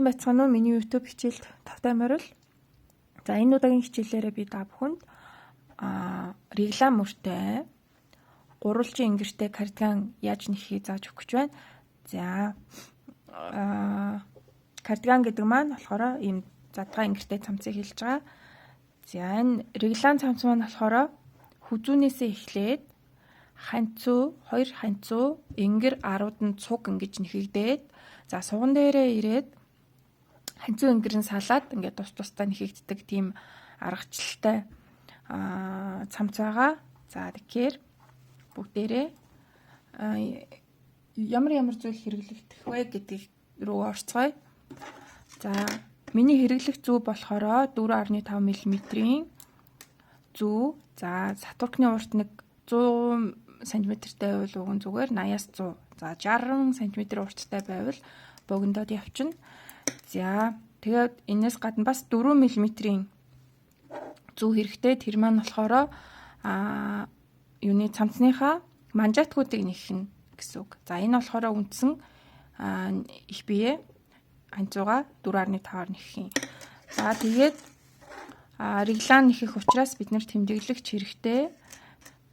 байцгаана уу? Миний YouTube хичээлд тавтай морил. За энэ удаагийн хичээлээрээ би та бүхэнд реглам мөртэй гурвалжин ингэртэй кардиган яаж нэхийг зааж өгөх гэж байна. За кардиган гэдэг маань болохоор ийм задгай ингэртэй цамцыг хэлж байгаа. За энэ реглам цамц маань болохоор хүзүүнээсээ эхлээд хоёр ханцуу ингэр 10-д нь цуг ингэж нэхэгдээд за суган дээрээ ирээд ханцуу ингэрэн салаад ингээд тус тустай нэхэгддэг тийм аргачлалтай цамц байгаа. За тэгэхээр бүгдээрээ ямар зүйл хэрэглэгдэх вэ гэдгийг рүү орцгоё. За миний хэрэглэх зүү болохоор 4.5 мм-ийн зүү. За сатуркны урт нэг 100 см-тэй байвал уган зүгээр 80-аас 100. За 60 см урттай байвал богиндоод явчихна. За тэгээд энэс гадна бас 4 мм-ийн зүү хэрэгтэй. Тэр маань болохоор юуны цамцныхаа манжаатгуудыг нэхнэ гэсэн үг. За энэ болохоор үндсэн их бие ханцууга 4.5-аар нэхэх юм. За тэгээд реглам нэхэх учраас бид нэр тэмдэглэгч хэрэгтэй.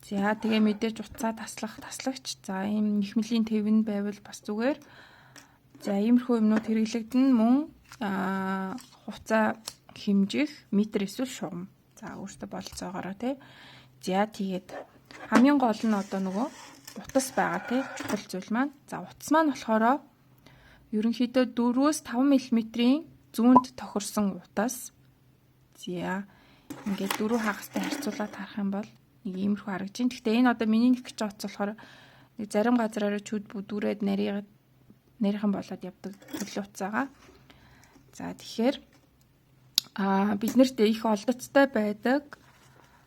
За тэгээ мэдээж утсаа таслагч. За ийм нэхмэлийн тэвэн байвал бас зүгээр. За иймэрхүү юмнууд хэрэглэгдэн мөн хуцаа хэмжих метр эсвэл шугам. За өөртөө болцоогоороо тий. За тэгээд хамгийн гол нь одоо нөгөө утас байгаа тий чухал зүйл маань. За утас маань болохоор ерөнхийдөө 4-5 мм-ийн зүүнд тохирсон утас. За ингээд дөрөв хагастай харьцуулаад харах юм бол нэг иймэрхүү харагдаж байна. Гэхдээ энэ одоо миний нэг гэж утас болохоор нэг зарим газраараа чүд бүдүүрээд нарийнхан болоод явдаг төрлийн утас байгаа. За тэгэхээр биднэрт их олдоцтой байдаг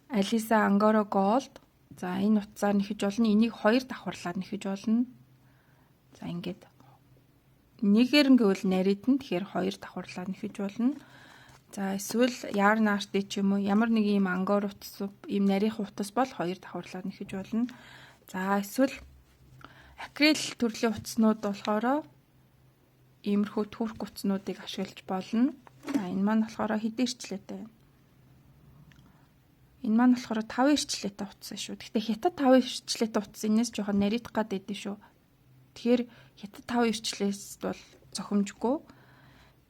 Alisa Angora Gold. За энэ утсаар нэхэж болно. Энийг хоёр давхарлаад нэхэж болно. За ингээд нэгээр гэвэл нарийд нь тэгэхээр хоёр давхарлаад нэхэж болно. За эсвэл Yarn Art ч юм уу ямар нэг ийм ангор утас, ийм нарийнх утас бол хоёр давхарлаад нэхэж болно. За эсвэл акрил төрлийн утаснууд болохоор иймэрхүү турк утаснуудыг ашиглаж болно. За энэ маань болохоор хэдэн эрчлээтэй байна? Энэ маань болохоор 5 эрчлээтэй утас шүү. Гэхдээ хятад 5 эрчлээтэй утас энэс жоохон нарийдах гад байдсан шүү. Тэгэхээр хятад 5 эрчлээс бол зохимжгүй.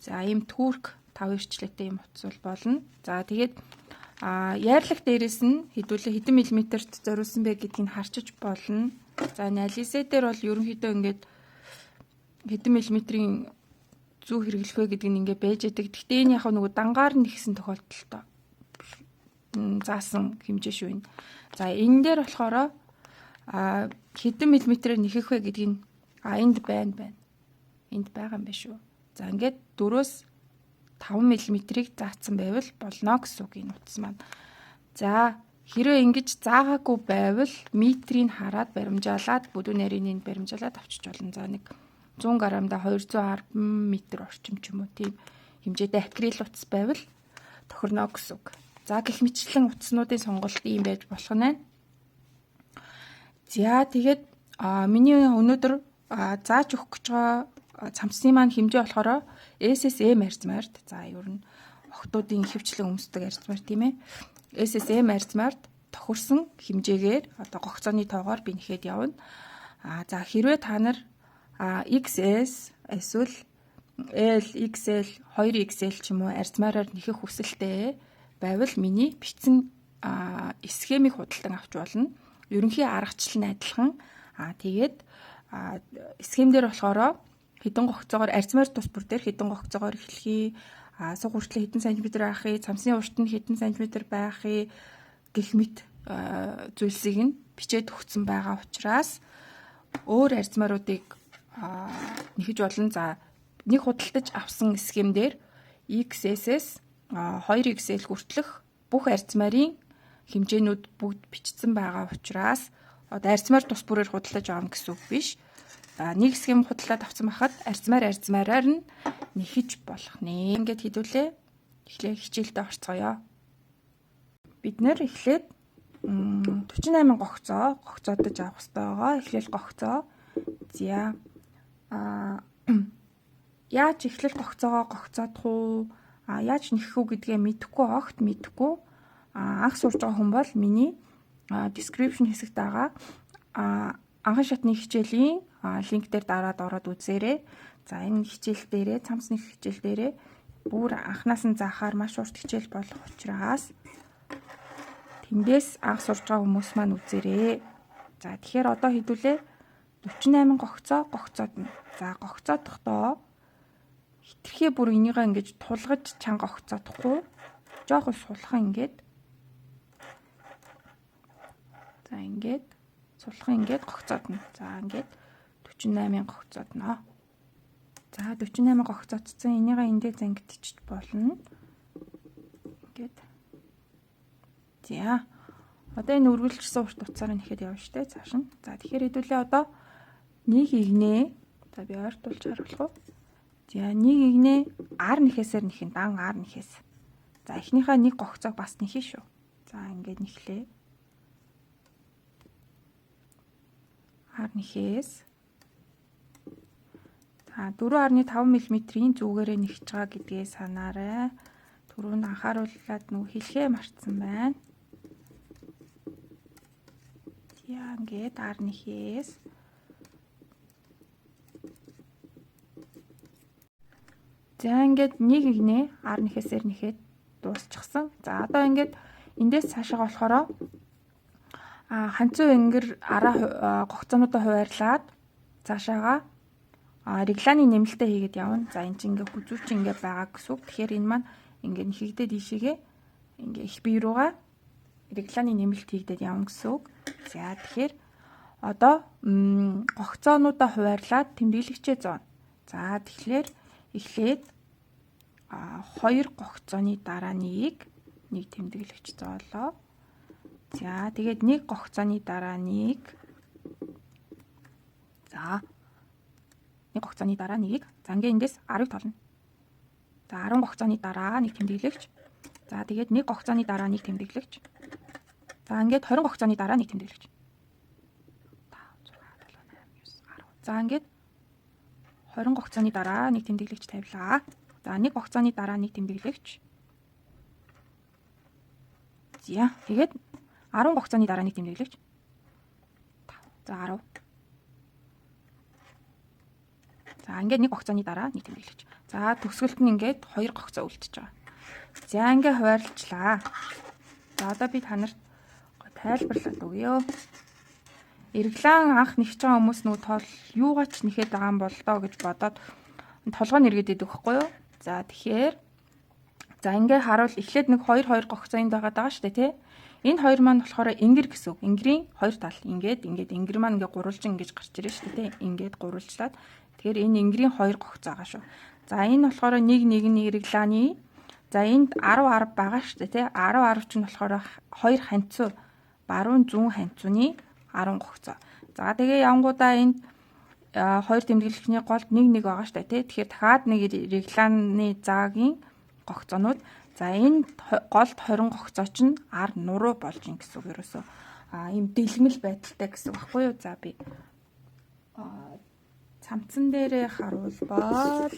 За ийм турк 5 эрчлээтэй юм утас бол болно. За тэгээд яарлах дээрээс нь хэдүүлээ хэдэн миллиметрт зориулсан бэ гэдгийг харчиж болно. За Alisa дээр бол ерөнхийдөө ингээд хэдэн миллиметрийн зүү хэрэглэх вэ гэдэг нь ингээд байж байгаа. Гэхдээ энэ яг нөгөө дангаар нэгсэн тохиолдолтой заасан хэмжээ шүү энэ. За энэ дээр болохоор хэдэн миллиметрээр нэхэх вэ гэдгийг энд байна. Энд байгаа юм биш үү? За ингээд 4-5 мм-ийг заасан байвал болно гэсэн үг энэ утас маань. За хэрвээ ингэж заагаагүй байвал метрийг хараад баримжаалаад бүдүүн нарийн баримжаалаад авчиж болно. За нэг 100 г-да 210 м орчим ч юм уу тийм хэмжээтэй акрил утас байвал тохирно гэсэн үг. За гэх мэтчлэн утаснуудын сонголт ийм байж болох нь. За тэгээд миний өнөөдөр зааж өгөх гэж байгаа цамцны маань хэмжээ болохоор SSM арзмаарт. За ер нь охтуудын ихэвчлэн өмсдөг арзмаар тийм ээ. SSM арзмаарт тохирсон хэмжээгээр одоо гогцооны тоогоор би нэхэд явна. За хэрвээ та нар XS эсвэл L, XL, 2XL ч юм уу арзмаараар нэхэх хүсэлтэй байвал миний бичсэн схемийг худалдан авч болно. Ерөнхий аргачлал нь адилхан. Тэгээд схем дээр болохоор хэдэн гогцоогоор арзмаар тус бүр дээр хэдэн гогцоогоор эхлэхий, суг хүртлэх хэдэн сантиметр байхыг, цамцны урт нь хэдэн сантиметр байхыг гэх мэт зүйлсийг нь бичээд өгсөн байгаа учраас өөр арзмааруудыг нэхэж болно. За нэг худалдаж авсан схем дээр XS-с 2XL хүртэлх бүх арзмарын хэмжээнүүд бүгд бичсэн байгаа учраас одоо арзмаар тус бүрээр худалдаж авах гэсэн үг биш. Нэг схем худалдаад авсан байхад арзмаараар нь нэхэж болох нэ. Ингээд хэдүүлээ эхлээ хичээлдээ орцгоё. Бид нэр эхлээд 48 гогцоодож авах хэрэгтэй байгаа. Эхлээл гогцоо. За яаж эхлэл гогцоогоо гогцоодох уу? Яаж нэхэх үү гэдгээ мэдэхгүй огт мэдэхгүй. Анх сурж байгаа хүн бол миний description хэсэгт байгаа анхан шатны хичээлийн линк дээр дараад ороод үзээрэй. За энэ хичээл дээрээ цамцны хичээл дээрээ бүр анханаас нь заахаар маш урт хичээл болох учраас тэндээс анх сурж байгаа хүмүүс маань үзээрэй. За тэгэхээр одоо хэдүүлээ 48 гогцоодно. За гогцоодохдоо хитрхээ бүр энийгээ ингэж тулгаж чанга гогцоодохгүй жоохон сулхан ингээд за ингээд сулхан ингээд гогцоодно. За ингээд 48 гогцоодно. За 48 гогцоодсон энийгээ эндээ зангидчих болно. Ингээд за одоо энэ үргэлжлсэн урт утсаар нь ихэд явна штэ цааш нь. За тэгэхээр хэдүүлээ одоо нэг игнээ за би ойртуулж харуулах уу? За нэг игнээ ар нэхээсээр нэхэн дан ар нэхээс. За эхнийхээ нэг гогцоог бас нэхэ шүү. За ингээд нэхлээ. Ар нэхээс за 4.5 мм-ийн зүгээрээ нэхэж байгаа гэдгээ санаарай. Түрүүнд анхаарууллаад нүг хэлхээ мартсан байна. За ингээд ар нэхээс за ингээд нэг игнээ ар нэхээсээр нэхэд дуусчихсан. За одоо ингээд эндээс цаашаа болохоор ханцуу энгэр араа гогцоонуудаа хуваарлаад цаашаага регланы нэмэлтээ хийгээд явна. За энэ чинь ингээ хүзүүч ингээ байгаа гэсэн үг. Тэгэхээр энэ маань ингээ нэхэгдээд ийшээгээ ингээ их бие руугаа регланы нэмэлт хийгдээд явна гэсэн үг. За тэгэхээр одоо гогцоонуудаа хуваарлаад тэмдэглэгчээ зоно. За тэгэхээр эхлээд 2 гогцооны дараа нэг тэмдэглэгч зоолоо. За тэгээд нэг гогцооны дараа нэг. За нэг гогцооны дараа нэг. За ингээ эндээс 10-ыг тоолно. За 10 гогцооны дараа нэг тэмдэглэгч. За тэгээд нэг гогцооны дараа нэг тэмдэглэгч. За ингээд 20 гогцооны дараа нэг тэмдэглэгч. 5 6 7 8 9 10. За ингээд 20 гогцооны дараа нэг тэмдэглэгч тавилаа. За нэг гогцооны дараа нэг тэмдэглэгч. За тэгээд 10 гогцооны дараа нэг тэмдэглэгч. За 10. За ингээд нэг гогцооны дараа нэг тэмдэглэгч. За төгсгөлт нь ингээд 2 гогцоо үлдчихэж байгаа. За ингээд хуваарлцлаа. За одоо би та нарт тайлбарлаад өгье. Эргэлэн анх нэгж байгаа хүмүүс нөгөө тол юугаач нэхэд байгаа юм бол доо гэж бодоод толгой нэргээд идэх байхгүй юу? За тэгэхээр за ингээд харуул эхлээд нэг 2 гогцоонд байгаа шүү дээ тий. Энэ хоёр маань болохоор энгэр гэсэн үг. Энгэрийн хоёр тал. Ингээд энгэр маань ингээд гурвалжин ингэж гарч ирж шүү дээ тий. Ингээд гурвалжлаад тэгэхээр энэ энгэрийн хоёр гогцоо байгаа шүү. За энэ болохоор нэг регланы. За энд 10 байгаа шүү дээ тий. 10 чинь болохоор хоёр ханцуу баруун зүүн ханцууны 10 гогцоо. За тэгээ явангуудаа энд хоёр тэмдэглэгчний голд нэг байгаа шүү дээ тий. Тэгэхээр дахиад нэг регланы заагийн гогцоонууд. За энэ голд 20 гогцоо чинь ар нуруу болж ин гэсэн үг ерөөсөө. Ийм дэлгэмэл байдалтай гэсэн үг байхгүй юу? За би цамцан дээрээ харуулбал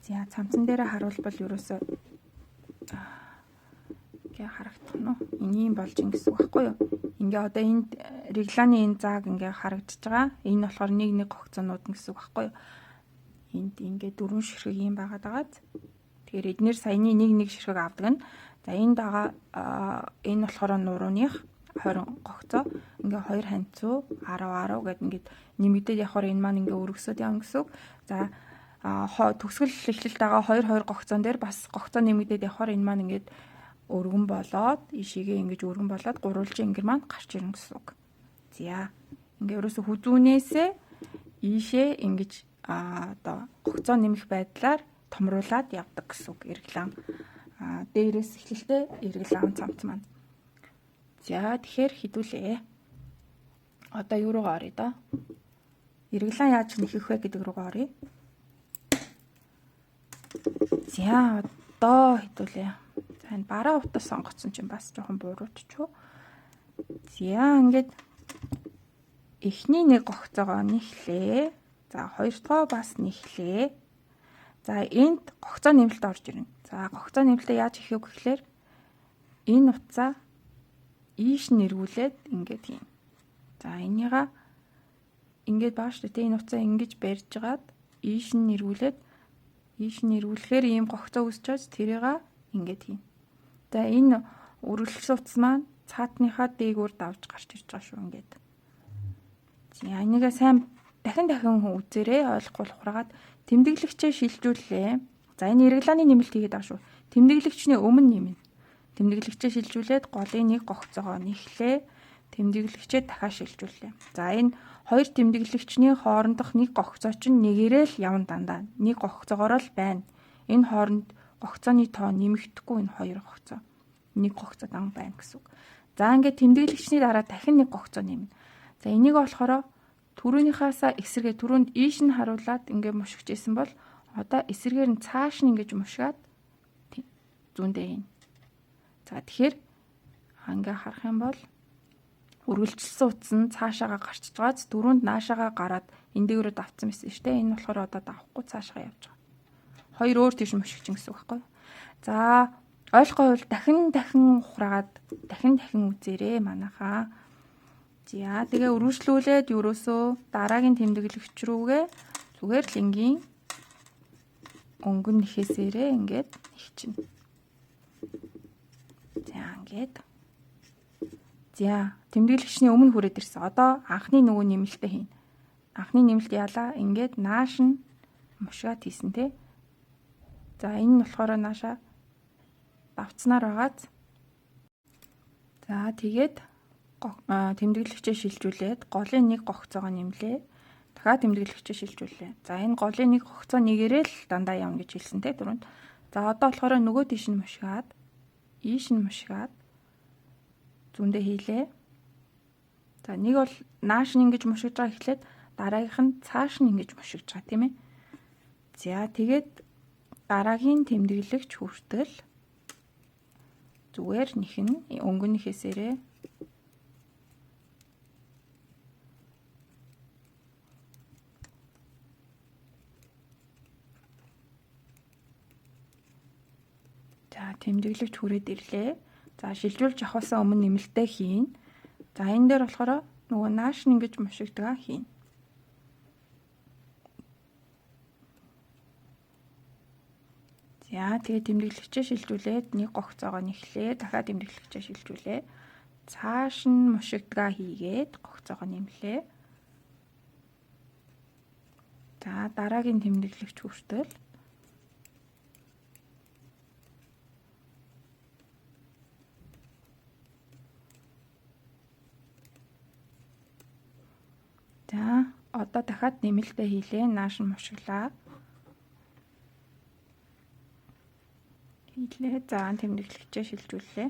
за цамцан дээрээ харуулбал ерөөсөө ингээ харагдах нь энийн болж ин гэсэн үг байхгүй юу? Ингээ одоо энд регланы энэ зааг ингээ харагдаж байгаа. Энэ болохоор нэг гогцоонууд гэсэн үг байхгүй юу? Энд ингээ дөрвөн ширхэг юм байгаад байгаа. Тэгэхээр эднэр саяны нэг ширхэг авдаг нь. За энд байгаа энэ болохоор нурууных 20 гогцоо. Ингээ хоёр ханцуу 10 гэд ингээд нэмэгдээд явахаар энэ маань ингээ өргөсөд явна гэсэн үг. За төгсгөл эхлэлт байгаа 2 гогцоон дээр бас гогцоо нэмэгдээд явахаар энэ маань ингээд өргөн болоод ишигээ ингэж өргөн болоод гурвалжин энгэр маань гарч ирнэ гэсэн үг. За ингээ ерөөсө хүзүүнээсээ ийшээ ингэж одоо гогцоо нэмэх байдлаар томруулаад явдаг гэсэн үг. Эргэлэн дээрээс эхлэлтэй эргэлэн цамц маань. За тэгэхээр хідүүлээ. Одоо юу руугаа оръё да? Эргэлэн яаж нэхэх вэ гэдэг руугаа оръё. За одоо хідүүлээ. За энэ бараа утас сонгоцсон чинь бас жоохон буурууч чуу. За ингээд эхний нэг гогцоогоо нэхлээ. За хоёрдугаар бас нэхлээ. За энд гогцоо нэмэлт орж ирнэ. За гогцоо нэмэлтээ яаж хийх вэ гэхээр энэ утсаа ийш нь эргүүлээд ингээд хийн. За энийга ингээд баа штэ тэ энэ утсаа ингэж барьж гаад ийш нь эргүүлэхээр ийм гогцоо үүсчээс тэрийг ингээд хийн. За энэ үргэлжлүүлсэн утас маань цаатныхаа дээгүүр давж гарч ирж байгаа шүү ингээд. За энийгээ сайн дахин үзээрэй, ойлгохгүй хураагаад тэмдэглэгчээ шилжүүллээ. За энэ регланы нэмэлт хийгээд байгаа шүү. Тэмдэглэгчний өмнө нэмнэ. Тэмдэглэгчээ шилжүүлээд голын нэг гогцоогоо нэхлээ. Тэмдэглэгчээ дахиад шилжүүллээ. За энэ хоёр тэмдэглэгчний хоорондох нэг гогцоо чинь нэгээрээ л явна дандаа. Нэг гогцоогоор л байна. Энэ хооронд гогцооны тоо нэмэгдэхгүй энэ хоёр гогцоо. Нэг гогцоо дан байна гэсэн үг. За ингээд тэмдэглэгчний дараа дахин нэг гогцоо нэмнэ. За энийг болохоор түрүүнийхээс эсрэгээ түрүүнд ийш нь харуулад ингээд мушигч исэн бол одоо эсрэгээр нь цааш нь ингэж мушгаад зүүндээ ийн. За тэгэхээр ингээ харах юм бол үргэлжилсэн утас нь цаашаага гарчиж байгааз түрүүнд наашаага гараад энэ дээгүүрээ давцсан байсан шүү дээ. Энэ болохоор одоо давхгүй цаашаа явж байгаа. Хоёр өөр тийш мушигч гэсэн үг байхгүй. За ойлгохгүй бол дахин ухраагаад дахин үзээрэй манайхаа. За тэгээ үргэлжлүүлээд ерөөсөө дараагийн тэмдэглэгч рүүгээ зүгээр л энгийн өнгөн нэхээсээрээ ингээд ихчнэ. За ингээд. За тэмдэглэгчний өмнө хүрээд ирсэн. Одоо анхны нөгөө нэмэлтээ хийн. Анхны нэмэлт яалаа ингээд нааш нь мушгаад хийсэн те. За энэ нь болохоор нааша давцнаар байгааз. За тэгээд тэмдэглэгчээ шилжүүлээд голын нэг гогцоогоо нэмлээ. Дахиад тэмдэглэгчээ шилжүүллээ. За энэ голын нэг гогцоо нэгээрээ л дандаа явна гэж хэлсэн те түрүүнд. За одоо болохоор нөгөө тийш нь мушгаад, ийш нь мушгаад зүүндээ хийлээ. За нэг бол нааш нь ингэж мушигж байгаа эхлээд дараагийнх нь цааш нь ингэж мушигж байгаа тийм ээ. За тэгээд дараагийн тэмдэглэгч хүртэл зүгээр нэхнэ өнгөн нэхээсээрээ. За тэмдэглэгч хүрээд ирлээ. За шилжүүлж авахаас өмнө нэмэлтээ хийн. За энэ дээр болохоор нөгөө нааш нь ингэж мушигдгаа хийн. За тэгээ тэмдэглэгчээ шилжүүлээд нэг гогцоогоо нэхлээ. Дахиад тэмдэглэгчээ шилжүүлээ. Цааш нь мушигдгаа хийгээд гогцоогоо нэмлээ. За дараагийн тэмдэглэгч хүртэл за одоо дахиад нэмэлтээ хийлээ. Нааш нь мушиглаа. Хийлээ. За тэмдэглэгчээ шилжүүллээ.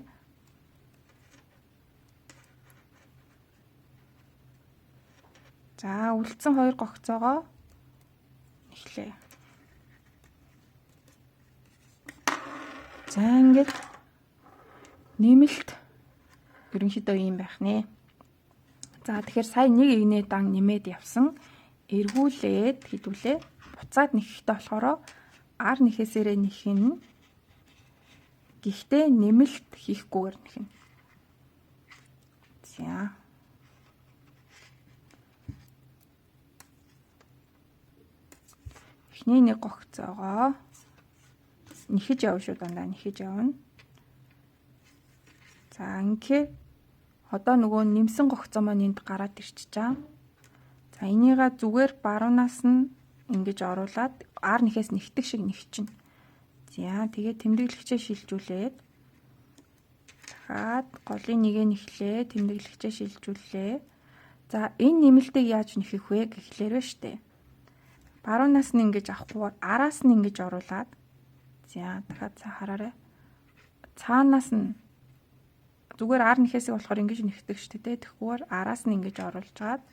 За үлдсэн хоёр гогцоогоо нэхлээ. За ингээд нэмэлт ерөнхийдөө ийм байх нэ. За тэгэхээр сая нэг игнээ дан нэмээд явсан. Эргүүлээд хідүүлээ. Буцаад нэхэхтэй болохоор ар нэхээсээрээ нэхнэ. Гэхдээ нэмэлт хийхгүйгээр нэхнэ. За. Эхний нэг гогцоогоо нэхэж явна шүү дандаа нэхэж явна. За ингээ одоо нөгөө нэмсэн гогцоо маань энд гараад ирчихэж байгаа. За энийгээ зүгээр баруунаас нь ингэж оруулаад ар нэхээс нэгтгэх шиг нэгчнэ. За тэгээд тэмдэглэгчээ шилжүүлээд дахиад голын нэгээ нэхлээ, тэмдэглэгчээ шилжүүллээ. За энэ нэмэлтийг яаж нэхэх вэ гэхлээр ба штэ. Баруунаас нь ингэж авахгүйгээр араас нь ингэж оруулаад за дахиад хараарай. Цаанаас нь зүгээр ар нэхээсээ болохоор ингэж нэхдэг штэ тэ. Тэгэхгүйгээр араас нь ингэж оруулж гаад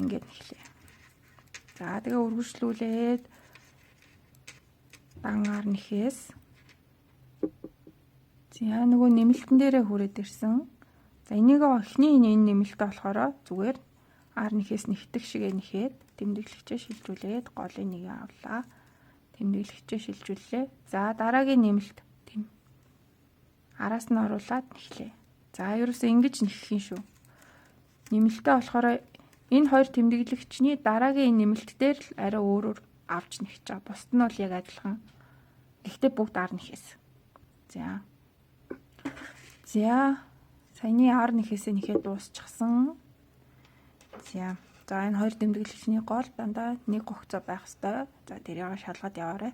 ингэж нэхлээ. За тэгээ үргэлжлүүлээд дангаар нэхээс За нөгөө нэмэлтэн дээрээ хүрээд ирсэн. За энийг эхний энэ нэмэлтээ болохоор зүгээр R1-ээс нэгтгэх шигээ нэхэд тэмдэглэгчээ шилжүүлээд голын нэг авлаа. Тэмдэглэгчээ шилжүүллээ. За дараагийн нэмэлт тийм. Араас нь оруулаад нэхлээ. За ерөөсөө ингэж нэхэх юм шүү. Нэмэлтээ болохоор энэ хоёр тэмдэглэгчний дараагийн нэмэлт дээр л арай өөрөөр авч нэхэж байгаа. Бусд нь бол яг адилхан. Гэхдээ бүгд R1-ээс. За. Саяны R1-ээс нэхэд дуусчихсан. За энэ хоёр тэмдэглэгчний гол дандаа нэг гогцоо байх ёстой. За тэрийг шалгаад яваарай.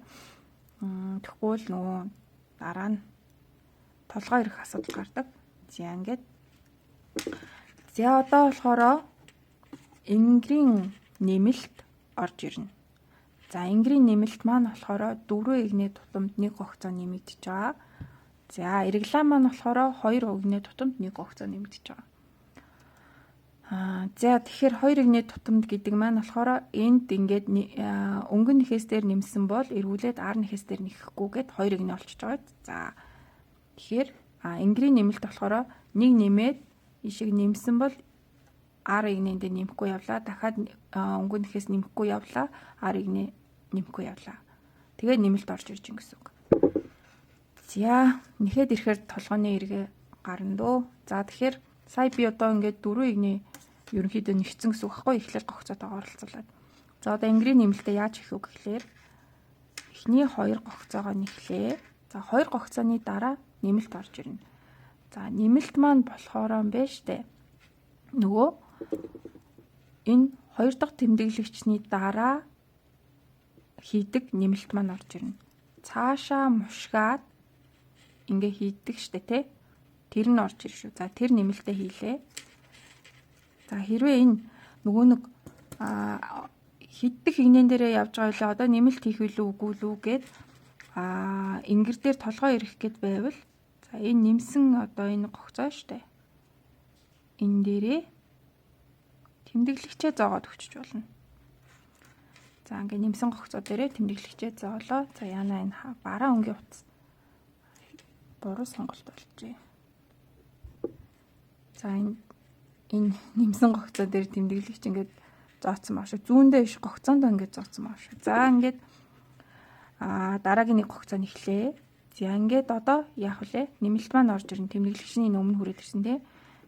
Тэгэхгүй л нөгөө дараа нь толгой ирэх асуудал гардаг. За ингээд. За одоо болохоор ингрийн нэмэлт орж ирнэ. За ингрийн нэмэлт маань болохоор 4 игний тутамд 1 гогцоо нэмэгдэж байгаа. За ирэглаа маань болохоор 2 игний тутамд 1 гогцоо нэмэгдэж байгаа. За тэгэхээр 2 игний тутамд гэдэг маань болохоор энд ингээд өнгөн нэхээс дээр нэмсэн бол эргүүлээд R нэхээс дээр нэхэхгүйгээд 2 игний болчихж байгаа. За тэгэхээр ингрийн нэмэлт болохоор 1 нэмээд ишиг нэмсэн бол R игнийн дээр нэмэхгүй явлаа. Дахиад өнгөн нэхээс нэмэхгүй явлаа. R игний нэмэхгүй явлаа. Тэгээд нэмэлт орж ирж гин гэсэн үг. За нэхэд ирэхээр толгойн эргээ гарна дөө. За тэгэхээр сая би одоо ингээд 4 игний ерөнхийдөө нэгцэн гэсэн үг байхгүй эхлээл гогцоотойгоо оролцуулаад. За одоо ингрийн нэмэлтээ яаж хийх вэ гэхлээр эхний 2 гогцоогоо нэхлээ. За 2 гогцооны дараа нэмэлт орж ирнэ. За нэмэлт маань болохоор юм байна штэ. Нөгөө энэ 2 дахь тэмдэглэгчний дараа хийдэг нэмэлт маань орж ирнэ. Цаашаа мушгаад ингээ хийдэг штэ тий. Тэр нь орж ир шүү. За тэр нэмэлтээ хийлээ. За хэрвээ энэ нөгөө нэг хиддэг игнэн дээрээ явж байгаа үлээ одоо нэмэлт хийх үлээ үгүй лүү гэд ингэр дээр толгой ирэх гээд байвал за энэ нэмсэн одоо энэ гогцоо штэ. Энэ дээрээ тэмдэглэгчээ зоогоод өчөж болно. За ингээ нэмсэн гогцоо дээрээ тэмдэглэгчээ зоолоо. За яна энэ бараа өнгийн утас буруу сонголт болжээ. За энэ нэмсэн гогцоо дээр тэмдэглэгч ингээд зооцсон маш. Зүүндээ иш гогцоонд ингээд зооцсон маш. За ингээд дараагийн нэг гогцоо нэхлээ. За ингээд одоо яах вэ? Нэмэлт маань орж ирнэ. Тэмдэглэгчний өмнө хүрээд ирсэн тий.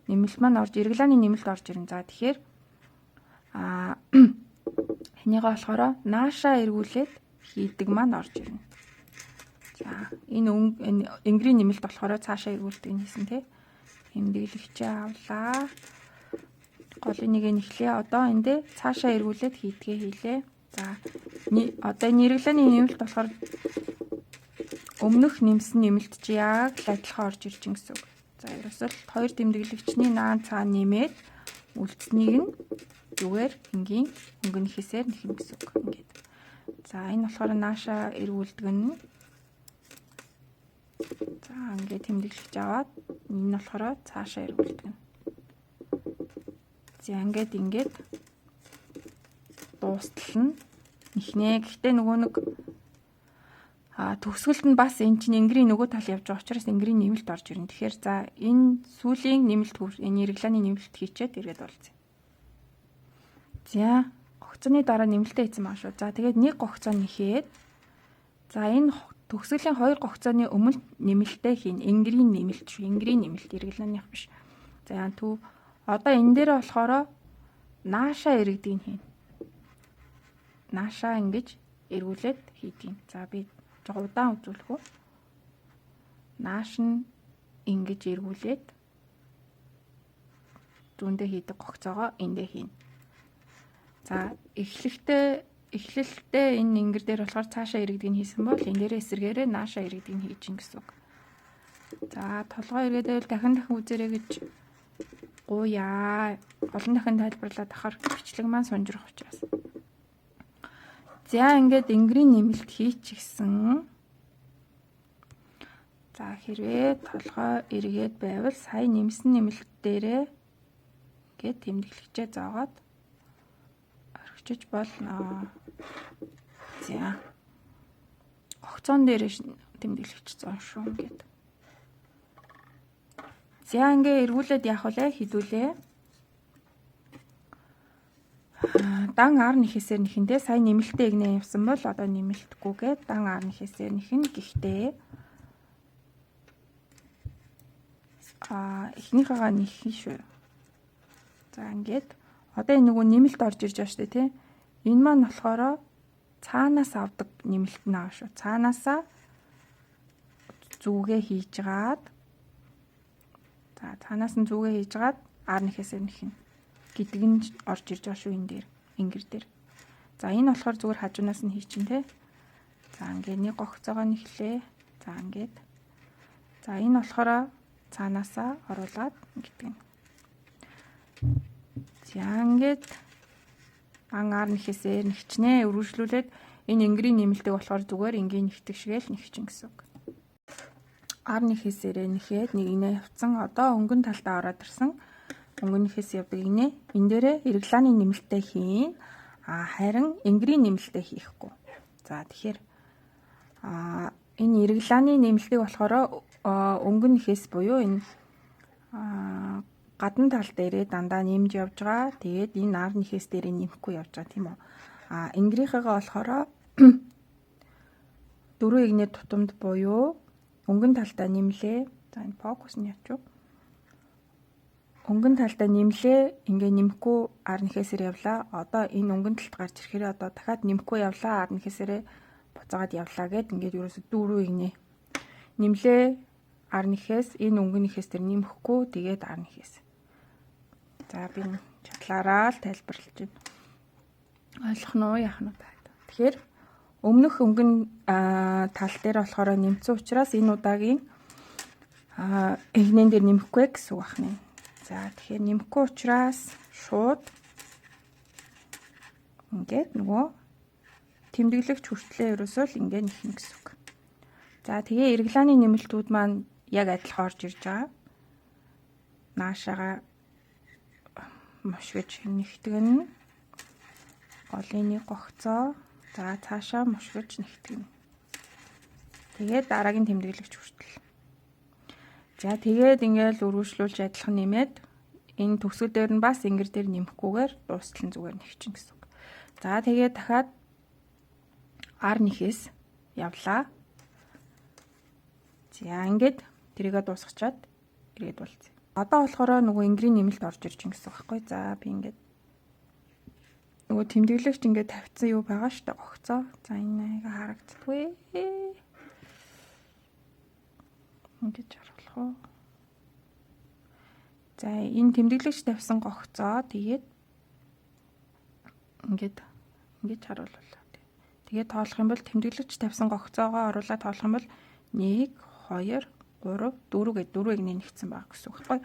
Нэмэлт маань орж ирэглааны нэмэлт орж ирнэ. За тэгэхээр энийгээ болохоор наашаа эргүүлээд хийдэг маань орж ирнэ. За энэ ингрийн нэмэлт болохоор цаашаа эргүүлдэг нь хийсэн тий. Тэмдэглэгчээ авлаа. Голын нэгэ нэхлээ. Одоо эндээ цаашаа эргүүлээд хийдгээ хийлээ. За одоо нэрэглэний нэмэлт болохоор өмнөх нэмсэн нэмэлт чи яг л адилхан орж ирж гин гэсэн үг. За ерөөсөл 2 тэмдэглэгчний наан цаа нэмээд үлдсэнийг нь зүгээр энгийн өнгөн нэхээсээр нэхнэ гэсэн үг. Ингээд. За энэ болохоор наашаа эргүүлдэг нь. За ингээд тэмдэглэгч аваад энэ болохоор цаашаа эргүүлдэг нь. За ингээд дуустал нь нэхнэ. Гэхдээ нөгөө нэг төгсгөлд нь бас эн чинь ингрийн нөгөө тал явж байгаа учраас ингрийн нэмэлт орж ирнэ. Тэгэхээр за энэ сүүлийн нэмэлт энэ ирэглааны нэмэлт хийчээд ирээд болцсон. За гогцооны дараа нэмэлтээ хийсэн маа шүү. За тэгээд нэг гогцоо нэхээд за энэ төгсгөлийн 2 гогцооны өмнө нэмэлтээ хийн. Ингрийн нэмэлт шүү. Ингрийн нэмэлт ирэглааных биш. За яа тү одоо энэ дээр болохоор наашаа иргэдгийг хийн. Наашаа ингэж эргүүлээд хийдгийг. За би жоо удаан үзүүлэх үү. Нааш нь ингэж эргүүлээд зүүндээ хийдэг гогцоогоо эндээ хийн. За эхлэлтээ энэ ингэр дээр болохоор цаашаа иргэдгийг хийсэн бол энэ дээрээ эсэргээрээ наашаа иргэдгийг хийж гин гэсэн үг. За толгой иргэдэл дахин үзээрэй гэж гуяа. Олон дахин тайлбарлаад ахаар бичлэг маань сунжрах учраас. За ингээд ингрийн нэмэлт хийчихсэн. За хэрвээ толгой эргээд байвал сая нэмсэн нэмэлт дээрээ ингээд тэмдэглэгчээ зоогоод орхичиж болно. За гогцоон дээр тэмдэглэгч зоон шүү ингээд. За ингээ эргүүлээд яах вэ? Хідүүлээ. Дан ар нэхээсээр нэхэндээ сая нэмэлттэй игнээ явсан бол одоо нэмэлтгүйгээд дан ар нэхээсээр нэхэн гэхдээ эхнийхээгаа нэхин шүү. За ингээд одоо энэ нөгөө нэмэлт орж ирж байгаа шүү дээ, тий. Энэ маань болохоор цаанаас авдаг нэмэлт наа шүү. Цаанаасаа зүгээ хийжгаад цаанаас нь зүгээ хийжгаад ар нэхээсээр нэхэн гэдэг нь орж ирж байгаа шүү энэ дээр, ингэр дээр. За энэ болохоор зүгээр хажуунаас нь хийчин тий. За ингээд нэг гогцоогоо нэхлээ. За ингээд. За энэ болохоор цаанаасаа оруулаад гэдэг юм. За ингээд ар нэхээсээр нэгчнээ өргөжлүүлээд энэ ингэрийн нэмэлтийг болохоор зүгээр энгийн нэгтгэх шигээл нэгчин гэсэн үг. Ар нэхээсээрээ нэхэд нэг инээ явцсан. Одоо өнгөн талдаа ороод ирсэн. Өнгөнийхээс явдаг инээ. Энэ дээрээ эреглааны нэмэлтээ хийн. Харин ингэрийн нэмэлтээ хийхгүй. За тэгэхээр энэ эреглааны нэмэлтийг болохоор өнгөнийхээс буюу энэ гадна тал дээрээ дандаа нэмж явж байгаа. Тэгээд энэ ар нэхээс дээрээ нэмэхгүй явж байгаа тийм үү. Ингэрийнхээгаа болохоор дөрөв игнээ тутамд буюу өнгөн талдаа нэмлээ. За энэ фокус нь яач вэ? Өнгөн талдаа нэмлээ. Ингээ нэмэхгүй ар нэхээсээр явлаа. Одоо энэ өнгөн талд гарч ирэхээр одоо дахиад нэмэхгүй явлаа. Ар нэхээсээрээ буцаагаад явлаа гэд ингээд ерөөсө дөрөв игнээ нэмлээ. Ар нэхээс энэ өнгөнийхээс тэр нэмэхгүй тэгээд ар нэхээс. За би чадлаараа л тайлбарлаж байна. Ойлгох нь уу яах нь таа. Тэгэхээр өмнөх өнгөн тал дээр болохоор нэмсэн учраас энэ удаагийн игнэн дээр нэмэхгүй гэсэн үг байна. За тэгэхээр нэмэхгүй учраас шууд ингээд нөгөө тэмдэглэгч хүртлээ ерөөсөө л ингээд нэхнэ гэсэн үг. За тэгээ эреглааны нэмэлтүүд маань яг адилхан орж ирж байгаа. Наашаага мушгиж нэгтгэн. Голын нэг гогцоо. За цаашаа мушгиж нэгтгэн. Тэгээд дараагийн тэмдэглэгч хүртэл. За тэгээд ингээл өргөжлүүлж адилхан нэмээд энэ төгсгөл дээр нь бас ингэр дээр нэмэхгүйгээр дуустал нь зүгээр нэгчин гэсэн үг. За тэгээд дахиад ар нэхээс явлаа. За ингээд тэрийгээ дуусгачаад ирээд болцсон. Одоо болохоор нөгөө ингэрийн нэмэлт орж ирж байгаа гэсэн үг байхгүй. За би ингээд нөгөө тэмдэглэгч ингээд тавьсан юу байгаа штэ гогцоо. За энэ харагддгүй. Ингээд харуулах уу. За энэ тэмдэглэгч тавьсан гогцоо тэгээд ингээд харууллаа. Тэгээд тоолох юм бол тэмдэглэгч тавьсан гогцоогоо оруулаад тоолох юм бол 1 2 3 4 гэдэг 4 игнээ нэгдсэн байгаа гэсэн үг байхгүй.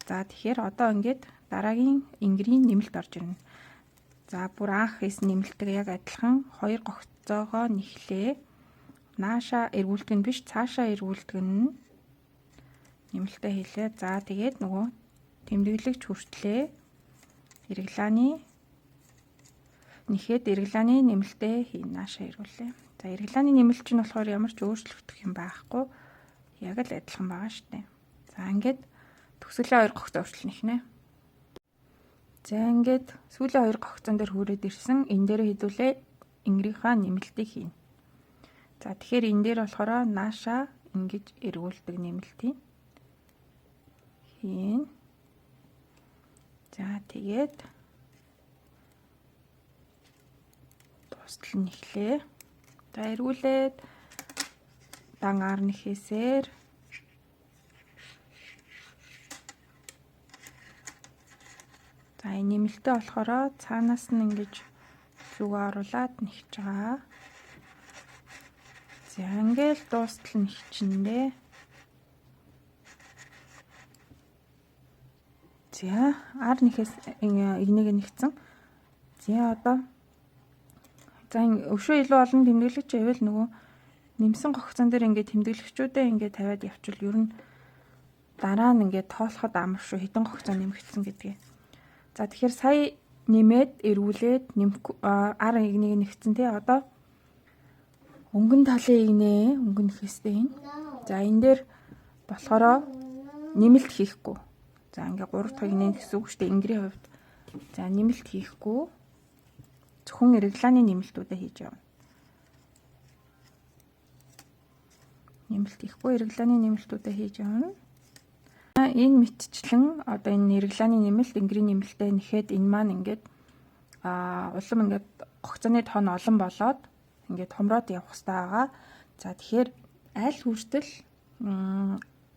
За тэгэхээр одоо ингээд дараагийн ингэрийн нэмэлт орж ирнэ. За бүр анх хийсэн нэмэлттэй яг адилхан 2 гогцоогоо нэхлээ. Нааша эргүүлдэг нь биш, цаашаа эргүүлдэг нь нэмэлттэй хийлээ. За тэгээд нөгөө тэмдэглэгч хүртлээ эреглааны нэхэд эреглааны нэмэлттэй хийн. Нааша эргүүлээ. За эреглааны нэмэлт чинь болохоор ямар ч өөрчлөгдөх юм байхгүй. Яг л адилхан байгаа шүү дээ. За ингээд төгсгөлийн 2 гогцоо хүртэл нэхнэ. За ингээд сүүлийн 2 гогцон дээр хүрээд ирсэн. Энэ дээр хэдүүлээ ингэрийнхаа нэмэлтийг хийн. За тэгэхээр энэ дээр болохоор нааша ингэж эргүүлдэг нэмэлтийг хийн. За тэгээд дуустал нь эхлэе. За эргүүлээд дан ар нэхээсээр за энэ нэмэлтээ болохоор цаанаас нь ингэж зүгөө оруулаад нэхэж байгаа. За ингээл дуустал нь хичнэндээ. За ар нэхээс игнийг нэгцэн. За одоо за өвшөө илүү олон тэмдэглэгч байвал нөгөө нэмсэн гогцон дээр ингээд тэмдэглэгчүүдээ ингээд тавиад явчвал ер нь дараа нь ингээд тоолоход амар шүү хэдэн гогцон нэмэгдсэн гэдгээ. За тэгэхээр сая нэмээд эргүүлээд ар игнийг нэгцэн тий одоо өнгөн талын игнээ өнгөн нэхээстэй энэ. За энэ дээр болохоор нэмэлт хийхгүй. За ингээ 3 дахь нэмэлт гэсэн үг шүү дээ Ингэрийн хувьд. За нэмэлт хийхгүй. Зөвхөн иргэлааны нэмэлтүүдээ хийж явна. Нэмэлт хийхгүй иргэлааны нэмэлтүүдээ хийж явна. Энэ мэтчлэн одоо энэ иргэлааны нэмэлт Ингэрийн нэмэлтээ нэхэд энэ маань ингээд улам ингээд гогцооны тоон олон болоод ингээд томроод явах хэрэгтэй байгаа. За тэгэхээр аль хүртэл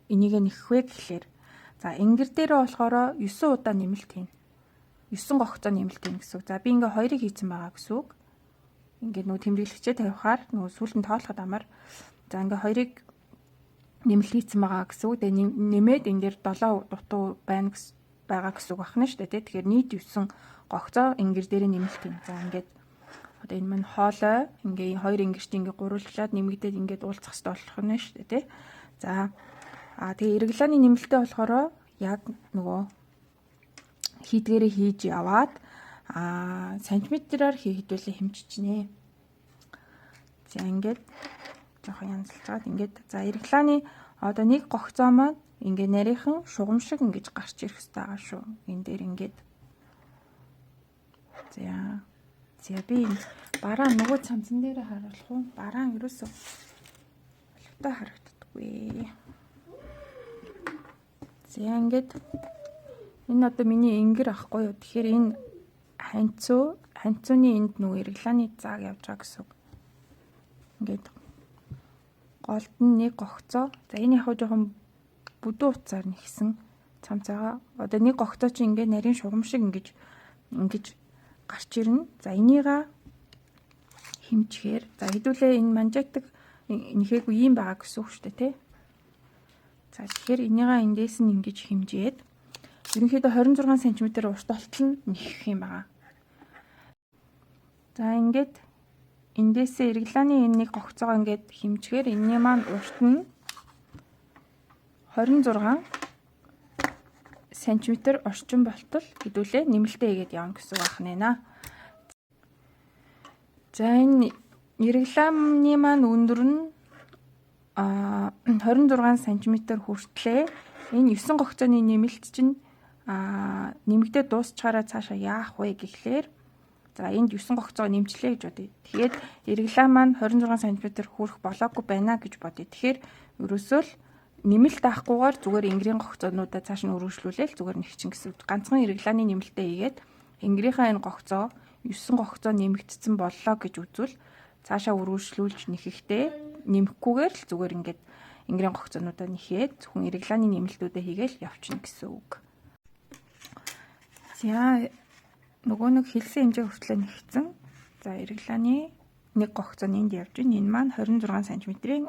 энийг нэхэх вэ гэхлээр за Ингэр дээрээ болохоор 9 удаа нэмэлт хийнэ. 9 гогцоо нэмэлт хийнэ гэсэн үг. За би ингээ 2-ыг хийсэн байгаа гэсэн үг. Ингээд нөгөө тэмдэглэгчээ тавихаар нөгөө сүүлд нь тоолоход амар. За ингээ 2-ыг нэмэлт хийсэн байгаа гэсэн үг. Тэгээ нэмээд энэ дээр 7 дутуу байна байгаа гэсэн үг байна шүү дээ. Тэгэхээр нийт 9 гогцоо Ингэр дээрээ нэмэлт хийнэ. За ингээд одоо энэ маань хоолой ингээ 2 Ингэрч ингээ гурвуулжлаад нэмэгдээд ингээд уулзах хэрэгтэй болох нь шүү дээ. За тэгээ иргэлааны нэмэлтээ болохоор яг нөгөө хийдгээрээ хийж яваад сантиметраар хийгдүүлээ хэмжижнэ. За ингээд жоохон янзлж чаад ингээд за иргэлааны одоо нэг гогцоо маань ингээ нарийнхан шугам шиг ингэж гарч ирэх хэрэгтэй байгаа шүү. Энэ дээр ингээд за би бараа нөгөө цамцан дээр харуулах уу? Бараа ерөөсөө олигтой харагддаггүй. За ингээд энэ одоо миний Ингэр ахгүй юу? Тэгэхээр энэ ханцууны энд нөгөө иргэлааны зааг явж байгаа гэсэн үг. Ингээд голд нь нэг гогцоо. За энэ яг жоохон бүдүүн утсаар нэгсэн цамцаага. Одоо нэг гогцоо чинь ингээд нарийн шугам шиг ингэж гарч ирнэ. За энийга хэмжихээр за хэдүүлээ энэ манжаадаг энийхээгүй юм байгаа гэсэн үг шүү дээ тий. За тэгэхээр энийга эндээс нь ингэж хэмжээд ерөнхийдөө 26 см урт болтол нь нэхэх юм байгаа. За ингээд эндээсээ иргэлааны энэ нэг гогцоогоо ингээд хэмжихээр энэний маань урт нь 26 см орчим болтол хэдүүлээ нэмэлтээ хийгээд явна гэсэн үг байна. За энэ иргэлааны маань өндөр нь 26 см хүртлээ энэ 9 гогцооны нэмэлт чинь нэмэгдээд дуусчаараа цаашаа яах вэ гэхлээр за энд 9 гогцоо нэмчлээ гэж бодъё. Тэгээд иргэлаа маань 26 см хүрэх болоогүй байна гэж бодъё. Тэгэхээр ерөөсөө л нэмэлт авахгүйгээр зүгээр Ингэрийн гогцоонуудаа цааш нь өргөжлүүлээл зүгээр нэгчин гэсэн. Ганцхан иргэлааны нэмэлтээ хийгээд Ингэрийнхаа энэ гогцоо 9 гогцоо нэмэгдсэн боллоо гэж үзвэл цаашаа өргөжлүүлж нэхэхдээ нэмэхгүйгээр л зүгээр ингээд Ингэрийн гогцоонуудаа нэхээд зөвхөн иргэлааны нэмэлтүүдээ хийгээл явчихна гэсэн үг. За нөгөө нэг хэлсэн хэмжээ хүртлээр нэгцэн. За иргэлааны нэг гогцоо энд явж байна. Энэ маань 26 см-ийн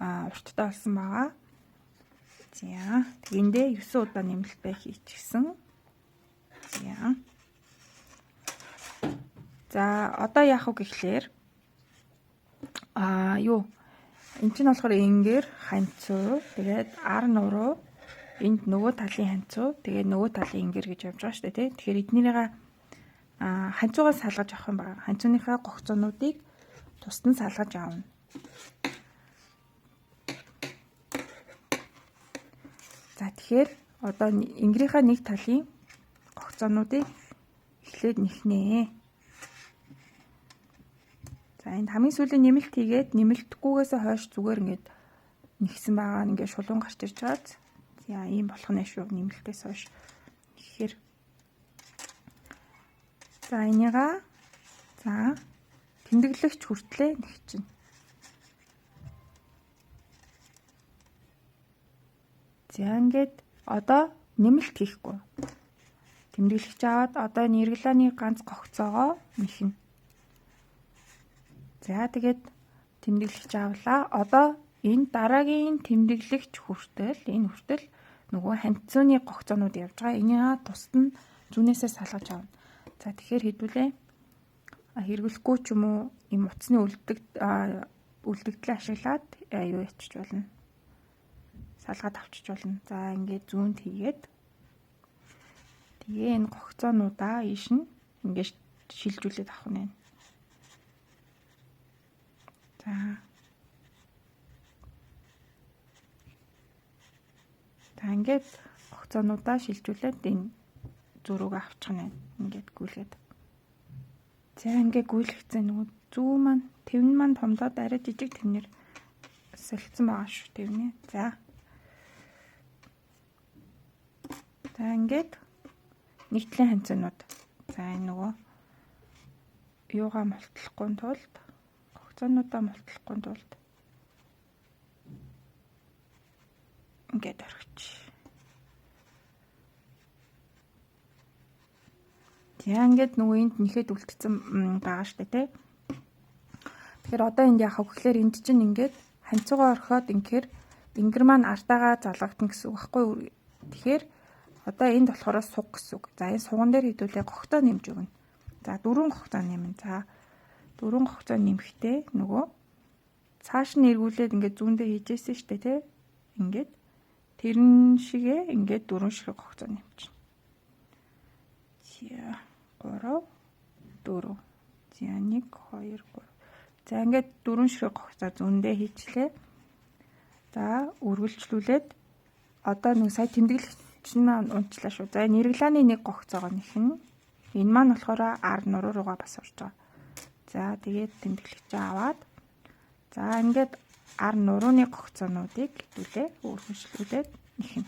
урттай болсон байгаа. За тэгэндээ 9 удаа нэмэлтээ хийчихсэн. За одоо яах вэ гэхлээр энэ чинь болохоор Ингэр ханцуу тэгээд ар нуруу энд нөгөө талын ханцуу тэгээд нөгөө талын Ингэр гэж явж байгаа шүү дээ тий. Тэгэхээр эднэрийг ханцуугаас салгаж авах юм байна. Ханцууныхаа гогцоонуудыг тусад нь салгаж авна. За тэгэхээр одоо Ингэрийнхаа нэг талын гогцоонуудыг эхлээд нэхнэ. За энд хамгийн сүүлийн нэмэлт хийгээд нэмэлтгүйгээс хойш зүгээр ингээд нэгсэн байгаа нь ингээд шулуун гарч ирж байгаа. За ийм болох нь шүү нэмэлтээс хойш. Тэгэхээр за энийга за тэмдэглэгч хүртлээ нэгчин. За ингээд одоо нэмэлт хийхгүй. Тэмдэглэгч аваад одоо иргэлааны ганц гогцоогоо нэхнэ. За тэгээд тэмдэглэгч авлаа. Одоо энэ дараагийн тэмдэглэгч хүртэл энэ хүртэл нөгөө ханцууны гогцоонууд явж байгаа. Энийг тусад нь зүүнээсээ салгаж авна. За тэгэхээр хэдүүлээ хэрэглэхгүй ч юм уу юм утасны үлдэгдлээ ашиглаад юу ячиж болно. Салгаад авчиж болно. За ингээд зүүнд хийгээд тэгээ энэ гогцоонуудаа ийш нь ингээд шилжүүлээд авах нь байна. За За ингээд гогцоонуудаа шилжүүлээд энэ зургийг авчих нь ингээд гүйлгээд. За ингээд гүйлгэсэн нөгөө зүү маань тэвэн маань томдоод арай жижиг тэвнэр солилцсон байгаа шүү тэвнэ. За ингээд нэгдлийн ханцанууд. За энэ нөгөө юугаа мултлахгүй тулд гогцоонуудаа мултлахгүй тулд ингээд орхич. За ингээд нөгөө энд нэхэд үлдсэн байгаа штэ тий. Тэгэхээр одоо энд яах вэ гэхээр энд чинь ингээд ханцуугаа орхиод инхээр ингэр маань артаагаа залгагдана гэсэн үг байхгүй. Тэгэхээр одоо энд болохоор суг гэсэн үг. За энэ суган дээр хэдүүлээ гогцоо нэмж өгнө. За 4 гогцоо нэмнэ. За 4 гогцоо нэмэхдээ нөгөө цааш нь эргүүлээд ингээд зүүндээ хийжсэн штэ тий. Ингээд тэрэн шигээ ингээд 4 ширхэг гогцоо нэмчихнэ. За 3 4. За 1 2 3. За ингээд 4 ширхэг гогцоо зүүндээ хийчлээ. За үргэлжлүүлээд одоо нэг сая тэмдэглэгч нь унчлаа шүү. За энэ эргэлааны нэг гогцоогоо нэхнэ. Энэ маань болохоор ар нуруу руугаа бас орж байгаа. За тэгээд тэмдэглэгчээ аваад за ингээд ар нурууны гогцоонуудыг хэдүүлээ үргэлжлүүлээд нэхнэ.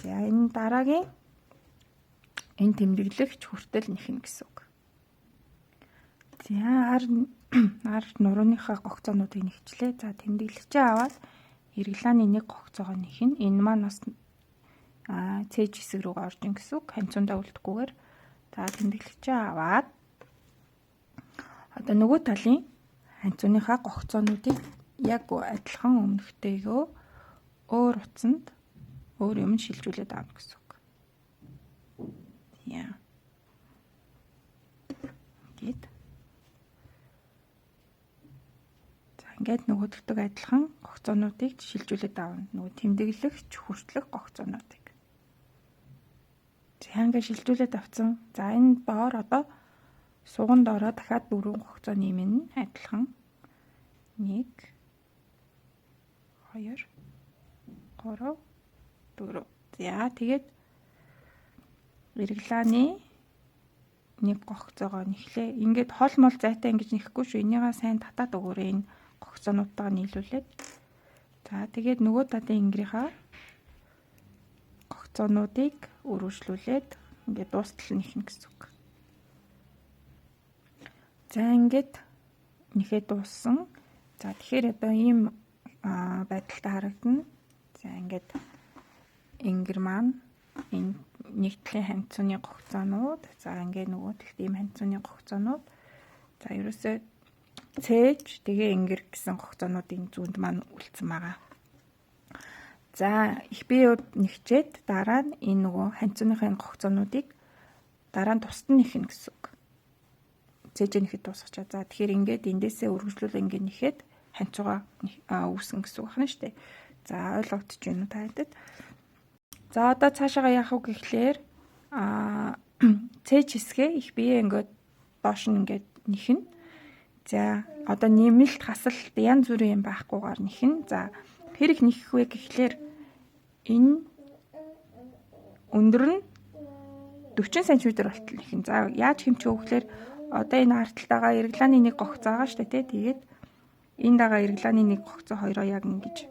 За энэ дараагийн энэ тэмдэглэгч хүртэл нэхнэ гэсэн үг. За ар нурууныхаа гогцоонуудыг нэхчлээ. За тэмдэглэгчээ аваад эргэлааны нэг гогцоогоо нэхнэ. Энэ маань бас цээж хэсэг рүү орж ин гэсэн үг. Ханцуундаа үлдэхгүйгээр. За тэмдэглэгчээ аваад одоо нөгөө талын ханцууныхаа гогцоонуудыг яг адилхан өмнөхтэйгөө өөр утсанд өөр юм шилжүүлээд авна гэсэн үг. Яа. Ингээд нөгөө төгтөг адилхан гогцоонуудыг шилжүүлээд авна. Нөгөө тэмдэглэгч хүртлэх гогцоонуудыг. За ингээд шилжүүлээд авсан. За энэ доор одоо суган доороо дахиад 4 гогцоо нэмнэ адилхан. 1 2 3 4. За тэгээд эргэлааны нэг гогцоогоо нэхлээ. Ингээд хол мол зайтай ингэж нэхгүй шүү. Энийгээ сайн татаад өгөөрэй энэ гогцоонуудаа нийлүүлээд. За тэгээд нөгөө талын ингэрийнхаа гогцоонуудыг өргөжлүүлээд ингээд дуустал нэхнэ гэсэн үг. За ингээд нэхэд дууссан. За тэгэхээр одоо ийм байдалтай харагдана. За ингээд ингэр маань энэ нэгдлийн ханцууны гогцоонууд. За ингээд нөгөө тэгт ийм ханцууны гогцоонууд. За ерөөсөө цээж тэгээ ингэр гэсэн гогцоонуудын зүүнд маань үлдсэн байгаа. За их биеуд нэгчээд дараа нь энэ нөгөө ханцууныхаа гогцоонуудыг дараа нь тусад нь нэхнэ гэсэн үг. Цээж нэхэд дуусгачаа. За тэгэхээр ингээд эндээсээ үргэлжлүүлээ ингээд нэхэд ханцуугаа үүснэ гэсэн үг байна шүү дээ. За ойлгогдож байна уу та хэдэд? За одоо цаашаага яах вэ гэхлээр цээж хэсгээ их бие ингээд доош нь ингээд нэхнэ. За одоо нэмэлт хасалт янз бүрийн юм байхгүйгээр нэхнэ. За хэрэг нэхэх вэ гэхлээр энэ өндөр нь 40 см болтол нэхнэ. За яаж хэмжих вэ гэхлээр одоо энэ арталтайгаа эргэлааны нэг гогцоо байгаа шүү дээ. Тэгээд энэ дагаа эргэлааны нэг гогцоо хоёроо яг ингэж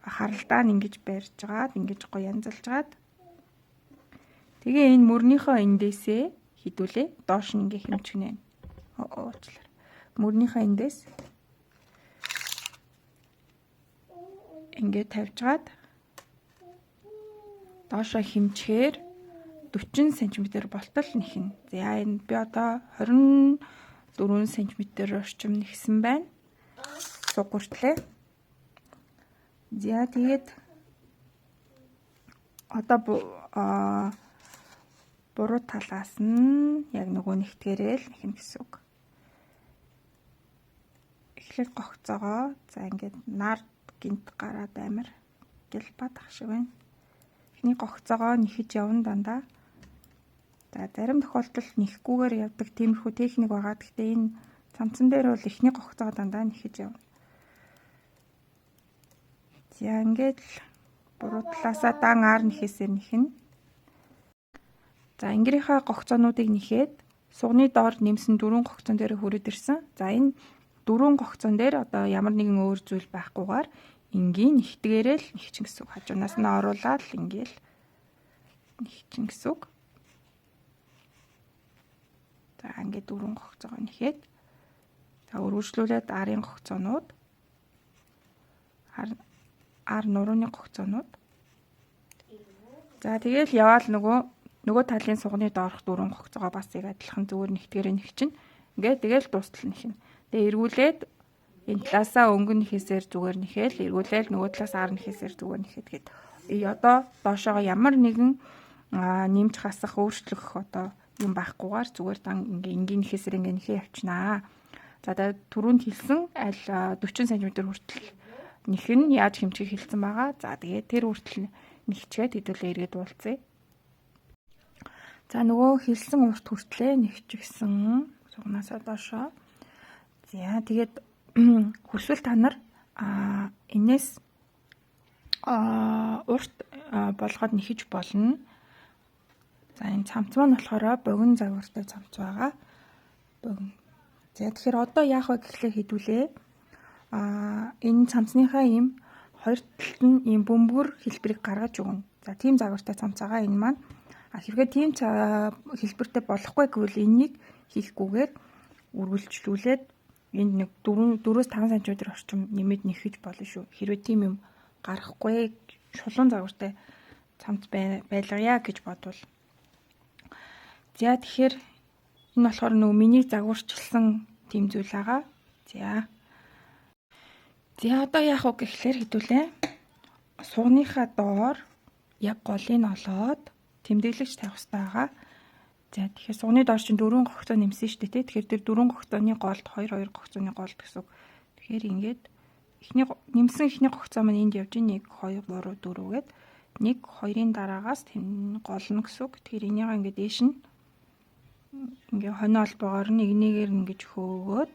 харалдаа нь ингэж барьж гаад ингэж гоё янзалж гаад тэгээ энэ мөрнийхөө эндээсээ хідүүлээ доош нь ингэ хэмжигнэ. Уучлаарай. Мөрнийхөө эндээс ингээд тавьж гаад доошоо хэмжихээр 40 см болтол нэхнэ. За энэ би одоо 24 см орчим нэхсэн байна. Суг хүртлээ. За тэгээд одоо буруу талаас нь яг нөгөө нэгтгэрэл нэхнэ гэсэн үг. Эхлээд гогцоогоо за ингээд нар гинт гараад амир гэл бадах шиг байна. Эхний гогцоогоо нэхэж явна дандаа. За зарим тохиолдолд нэхгүйгээр явдаг тиймэрхүү техник байгаа. Гэхдээ энэ цамцан дээр бол эхний гогцоогоо дандаа нэхэж явна. За ингээд буруу талаасаа дан ар нэхээсээр нэхнэ. За ангирынхаа гогцоонуудыг нэхээд сугны доор нэмсэн 4 гогцон дээр хүрээд ирсэн. За энэ 4 гогцон дээр одоо ямар нэгэн өөр зүйл байхгүйгээр энгийн нэгтгээрэл нэгчин гэсэн үг. Хажуунаас нь оруулаад ингээл нэгчин гэсэн үг. За ингээд 4 гогцоогоо нэхээд за өргөжлүүлээд арын гогцоонууд ар нурууны гогцоонууд. За тэгэл яваал нөгөө талын сугны доорх 4 гогцоогоо бас яг адилхан зүгээр нэгтгэрээ нэгчин. Ингээд тэгэл дуустал нэхнэ. Тэгээ эргүүлээд энэ талаасаа өнгө нэхээсээр зүгээр нэхээл эргүүлээл нөгөө талаас ар нэхээсээр зүгээр нэхэд гээд одоо доошоогоо ямар нэгэн нэмж хасах өөрчлөх одоо юм байхгүйгээр зүгээр дан энгийн нэхээсээр ингээ нэхээ явчихнаа. За түрүүнд хэлсэн аль 40 см хүртэл нэхэн яаж хэмжих хэлсэн байгаа. За тэгээд тэр хүртэл нэгчгээд хэдүүлээ эргээд уулзъя. За нөгөө хэлсэн урт хүртлээ нэгчихсэн сугнаасаа доошоо. За тэгээд хүрсвэл та нар энэс урт болгоод нэхэж болно. За энэ цамц маань болохоор богино загвартай цамц байгаа. Богино. За тэгэхээр одоо яах вэ гэхлээр хэдүүлээ. Энэ цамцныхаа ийм хоёр талд нь ийм бөмбөр хэлбэрийг гаргаж өгнө. За тийм загвартай цамц байгаа энэ маань. Хэрвээ тийм хэлбэртэй болохгүй гэвэл энийг хийхгүйгээр үргэлжлүүлээд энд нэг 4-5 см орчим нэмээд нэхэж болно шүү. Хэрвээ тийм юм гарахгүй шулуун загвартай цамц байлгая гэж бодвол. За тэгэхээр энэ болохоор нөгөө миний загварчилсан тийм зүйл байгаа. За одоо яах вэ гэхлээр хэдүүлээ. Сугныхаа доор яг голыг олоод тэмдэглэгч тавих хэрэгтэй байгаа. За тэгэхээр сугны доор чинь 4 гогцоо нэмсэн шүү дээ. Тэгэхээр тэр 4 гогцооны голд 2 гогцооны голд гэсэн. Тэгэхээр ингээд нэмсэн эхний гогцоо маань энд явж 1 2 3 4 гээд 1 2-ын дараагаас тэн голно гэсэн. Тэгэхээр энийг ингээд дээш нь ингээ хонио холбоогоор нэгээр ингэж хөөгөөд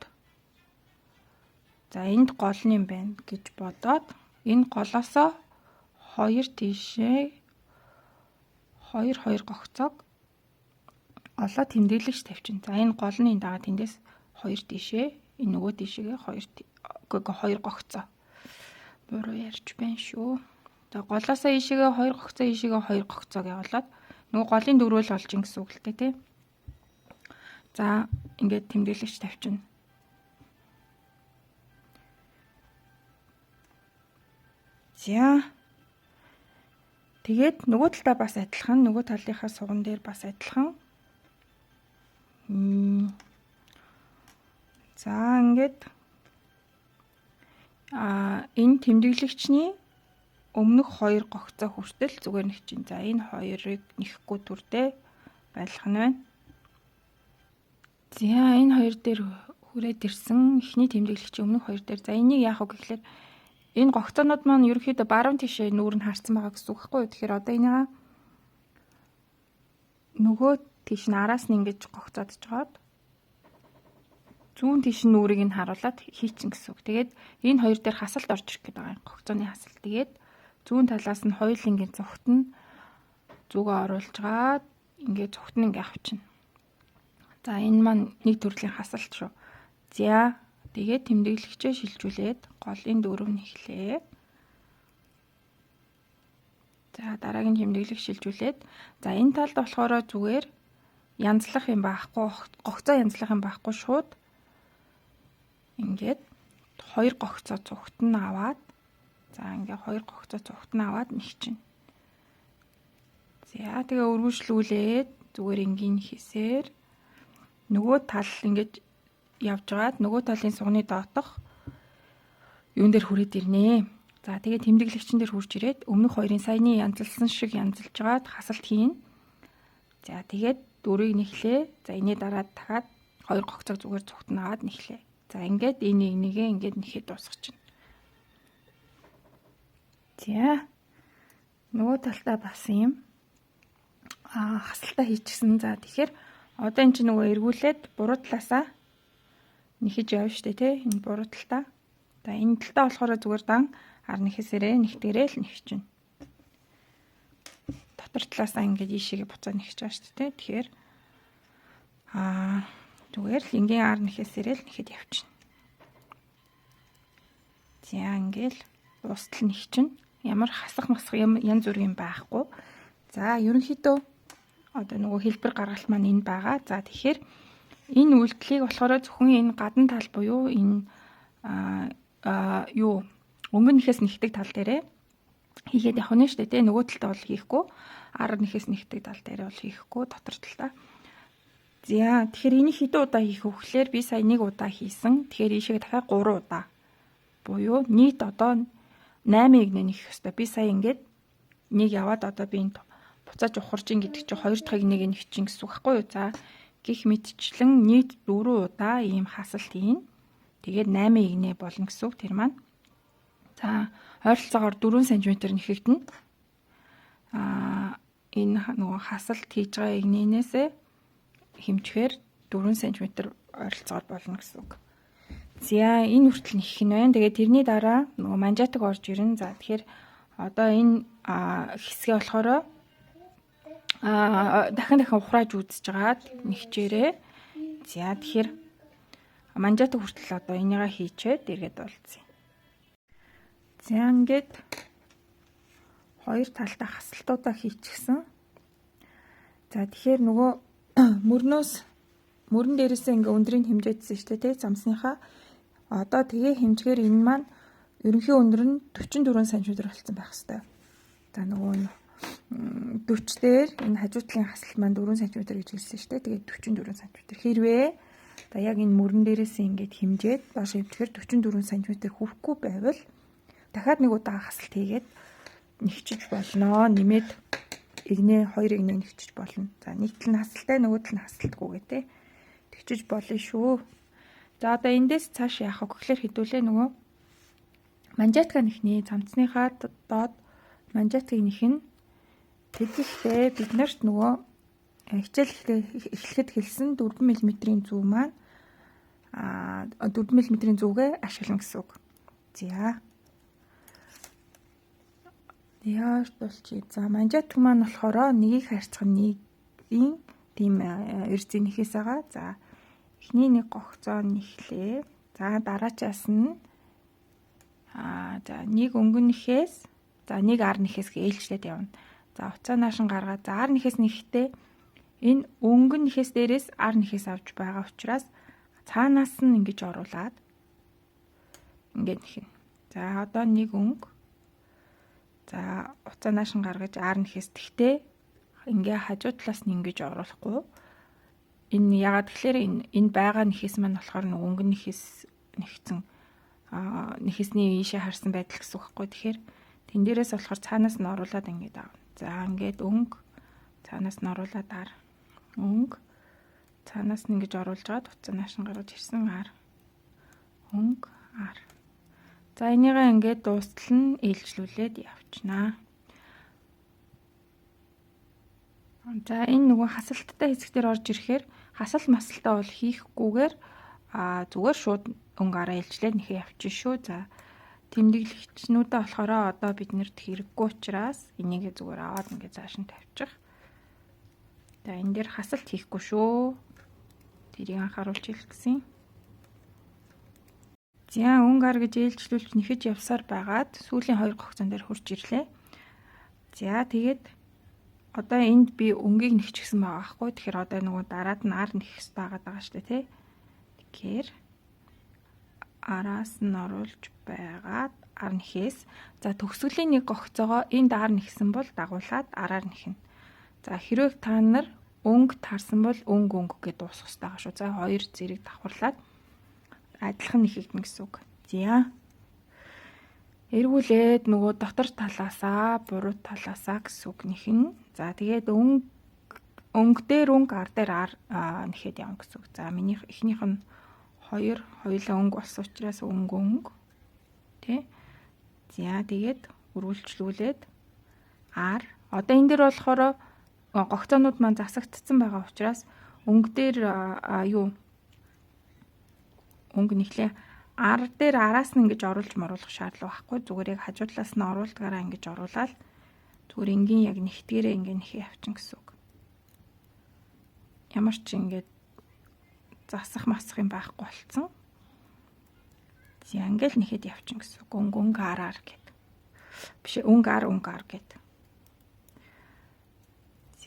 за энд гол нь юм байна гэж бодоод энэ голоосоо 2 тийшээ 2 гогцоог олоод тэмдэглэгч тавьчихна. За энэ гол нь дагаа тэндээс 2 тийшээ энэ нөгөө тийшээгээ 2 гогцоо буруу ярьж байна шүү. За голоосоо ийшээгээ 2 гогцоо ийшээгээ 2 гогцоог явуулаад нөгөө голын дөрвөл олж ин гэсэн үг л дээ тий. За ингээд тэмдэглэгч тавьчихна. За тэгээд нөгөө талдаа бас адилхан нөгөө талынхаа суган дээр бас адилхан. За ингээд энэ тэмдэглэгчний өмнөх 2 гогцоо хүртэл зүгээр нэг чинь. За энэ хоёрыг нэхгүй түрдээ байлгах нь байна. За энэ хоёр дээр хүрээд ирсэн эхний тэмдэглэгчийн өмнөх хоёр дээр. За энийг яах вэ гэхлээр энэ гогцоонууд маань ерөөхдөө баруун тишээ нүүр нь харсан байгаа гэсэн үг байхгүй юу? Тэгэхээр одоо энийг нөгөө тиш нь араас нь ингэж гогцоодж жоод зүүн тиш нүүрийг нь харуулад хийчин гэсэн үг. Тэгээд энэ хоёр дээр хасалт орж ирэх гээд байгаа юм. Гогцооны хасалт. Тэгээд зүүн талаас нь хоёулангийн цогт нь зүгөө оруулж гаад ингээд цогт нь ингээд авчна. За энэ маань нэг төрлийн хасалт шүү. За тэгээд тэмдэглэгчээ шилжүүлээд голын дөрөв нь эхлэе. За дараагийн тэмдэглэг шилжүүлээд за энэ талд болохоор зүгээр янзлах юм байхгүй, гогцоо янзлах юм байхгүй шууд ингээд 2 гогцоо цогт нь аваад за ингээд 2 гогцоо цогт нь аваад нэгчин. За тэгээ өргөжлүүлээд зүгээр энгийн хийсээр нөгөө тал ингэж явж байгаад нөгөө талын сугны доотох юун дээр хүрээд ирнэ. За тэгээ тэмдэглэгчэн дээр хурж ирээд өмнөх хоёрын саяны янзлсан шиг янзлж байгаад хасалт хийн. За тэгээд дөрвийг нэхлээ. За энэний дараа дахиад 2 гогцог зүгээр цогт нь аваад нэхлээ. За ингээд энийг ингээд нэхэд дуусгачихна. За нөгөө талтаа бас юм хасалтаа хийчихсэн. За тэгэхээр одоо энэ чинь нөгөө эргүүлээд буруу талаасаа нэхэж явна штэ тий. Энэ буруу талтаа. За энэ талтаа болохоор зүгээр дан ар нэхэсээрээ нэгтгэрээ л нэгчнэ. дотор талаасаа ингээд ийшээгээ буцаа нэгж байгаа шүү дээ. Тэгэхээр зүгээр л энгийн ар нэхээсээрээ л нэхэд явчихна. За ингээл дуустал нэгчин. Ямар хасах янз бүрийн байхгүй. За ерөнхийдөө одоо нөгөө хэлбэр гаргалт маань энэ байгаа. За тэгэхээр энэ үйлдэлийг болохоор зөвхөн энэ гадна тал буюу энэ өнгөн нэхээс нэгдэг тал дээрээ хийгээд явах нь шүү дээ. Нөгөө талтаа бол хийхгүй. Ар нэхээс нэгдэг тал дээрээ бол хийхгүй дотор талтаа. За тэгэхээр энийг хэдэн удаа хийх вэ гэхээр би сая 1 удаа хийсэн. Тэгэхээр ийшээ дахиад 3 удаа. Буюу нийт одоо 8 игнэ нэх ёстой. Би сая ингээд нэг яваад одоо би энд буцааж ухарж ин гэдэг чинь 2 дахь игнийг нэх чинь гэсэн үг байхгүй юу? За гих мэдчлэн нийт 4 удаа ийм хасалт ийн. Тэгээд 8 игнэ болно гэсэн үг тэр маань. За ойролцоогоор 4 см нэхэгдэнэ. Энэ нөгөө хасалт хийж байгаа игнээс хэмжихээр 4 см ойролцоогоор болно гэсэн үг. За энэ хүртэл нэх нь байна. Тэгээд тэрний дараа нөгөө манжаатаг орж ирнэ. За тэгэхээр одоо энэ хэсгээ болохоор дахин ухрааж үзэж байгаад нэгчээрээ. За тэгэхээр манжаатаг хүртэл одоо энийгээ хийчээд эргээд болцсон. За ингээд хоёр талдаа хасалтуудаа хийчихсэн. За тэгэхээр нөгөө мөрөн дээрээсээ ингээ өндрийг хэмжээдсэн шүү дээ, тий замсныхаа. Одоо тэгээ хэмжгээр энэ маань ерөнхий өндөр нь 44 см болсон байх хэвээр. За нөгөө 40 дээр энэ хажуутлын хасалт маань 4 см гэж хэлсэн шүү дээ. Тэгээд 44 см. Хэрвээ за яг энэ мөрөн дээрээсээ ингээд хэмжээд доош хэмжгээр 44 см хүрэхгүй байвал дахиад нэг удаа хасалт хийгээд нэгчиж болно. Нэмээд хоёр игнээ нэгчиж болно. За нэг тал нь хасалтай, нөгөө тал нь хасалтгүйгээ те. Тэгчиж болно шүү. За одоо эндээс цааш яах вэ гэхээр хэдүүлээ нөгөө манжаатга нэхний цамцныхаа доод манжаатгийг нэхэн тэгэлтэй бид нарт нөгөө хичээл эхлэхэд хэлсэн 4 мм-ийн зүү маань 4 мм-ийн зүүгээ ашиглана гэсэн үг. За яаж болчих. За манжаатг маань болохоор нэгийг харьцах нэгийн тийм эрзийн нэхээс байгаа. За эхний нэг гогцоо нэхлээ. За дараачаас нь за нэг өнгөн нэхээс за нэг ар нэхээс ээлжлээд явна. За уцаа наашин гаргаад за ар нэхээс нэхтээ энэ өнгөн нэхээс дээрээс ар нэхээс авч байгаа учраас цаанаас нь ингэж оруулаад ингээд нэхнэ. За одоо нэг өнгө. За уцаа наашин гаргаж ар нэхээс тэгтээ ингээ хажуу талаас нь ингэж оруулахгүй. Энэ ягаад тэгэхээр энэ байгаа нэхээс маань болохоор нэг өнгөн нэхээс нэгцэн нэхээсний ийшээ харсан байдал гэсэн үг байхгүй. Тэгэхээр тэн дээрээс болохоор цаанаас нь оруулаад ингээд аав. За ингээд өнгө цаанаас нь оруулаад ар. Өнгө цаанаас нь ингэж оруулж гаад уцаа наашин гаргаж ирсэн ар. Өнгө ар. За энийгээ ингээд дуустал нь ээлжлүүлээд явчихнаа. За энэ нөгөө хасалттай хэсгээр орж ирэхээр хасал масалтаа бол хийхгүйгээр зүгээр шууд өнгө араа ээлжлээд нэхээ явчих шүү. За тэмдэглэгчнүүдээ болохоор одоо биднэрт хэрэггүй учраас энийг зүгээр аваад ингээд цааш нь тавьчих. За энэ дээр хасалт хийхгүй шүү. Тэрийг анхааруулж хэлэх гэсэн. За өнгө ар гэж ээлжлүүлж нэхэж явсаар байгаад сүүлийн 2 гогцон дээр хурж ирлээ. За тэгээд одоо энд би өнгийг нэгчихсэн байгаа байхгүй. Тэгэхээр одоо нөгөө дараад нь ар нэх хэрэгтэй байгаа шүү дээ, тий. Тэгэхээр араас нь оруулж байгаад ар нэхээс за төгсгөлийн нэг гогцоогоо энд ар нэхсэн бол дагуулад араар нэхнэ. За хэрвээ та нар өнгө тарсан бол өнгө гэж дуусгах хэрэгтэй байгаа шүү. За хоёр зэрэг давхарлаад адилхан нэхэгдэнэ гэсэн үг. За эргүүлээд нөгөө дотор талаасаа буруу талаасаа гэсэн үг нэхнэ. За тэгээд өнгө дээр өнгө ар дээр ар нэхэд явна гэсэн үг. За минийх эхнийх нь хоёулаа өнгө болсон учраас өнгө тий. За тэгээд үргэлжлүүлээд ар одоо энэ дээр болохоор гогцоонууд маань засагдсан байгаа учраас өнгө дээр өнгө нэхлээ ар дээр араас нь ингэж оруулж моруулах шаардлага байхгүй. Зүгээр яг хажуу талаас нь оруулдгаараа ингэж оруулаад Зүгээр энгийн яг нэгтгэрээ ингээ нэхээ явчин гэсэн үг. Ямар ч ингээд засах масах юм байхгүй болцсон. За ингээл нэхэд явчин гэсэн үг. Өнгө араар гэд. Биш өнгө ар гэд.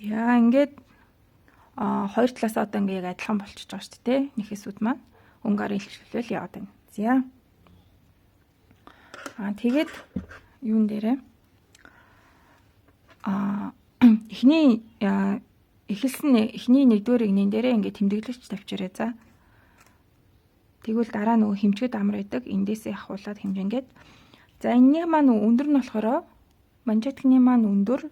За ингээд хоёр талаас одоо ингээ яг адилхан болчихж байгаа шүү дээ. Нэхэсүүд маань өнгө арын илчлэл яваад байна. За. Тэгээд юун дээрээ эхний нэгдүгээр игнэн дээрээ ингээ тэмдэглэгч тавьчаарай за. Тэгвэл дараа нөгөө хэмжгээд амар байдаг. Эндээсээ ахуулаад хэмжингээд. За энэний маань өндөр нь болохоор манжетикны маань өндөр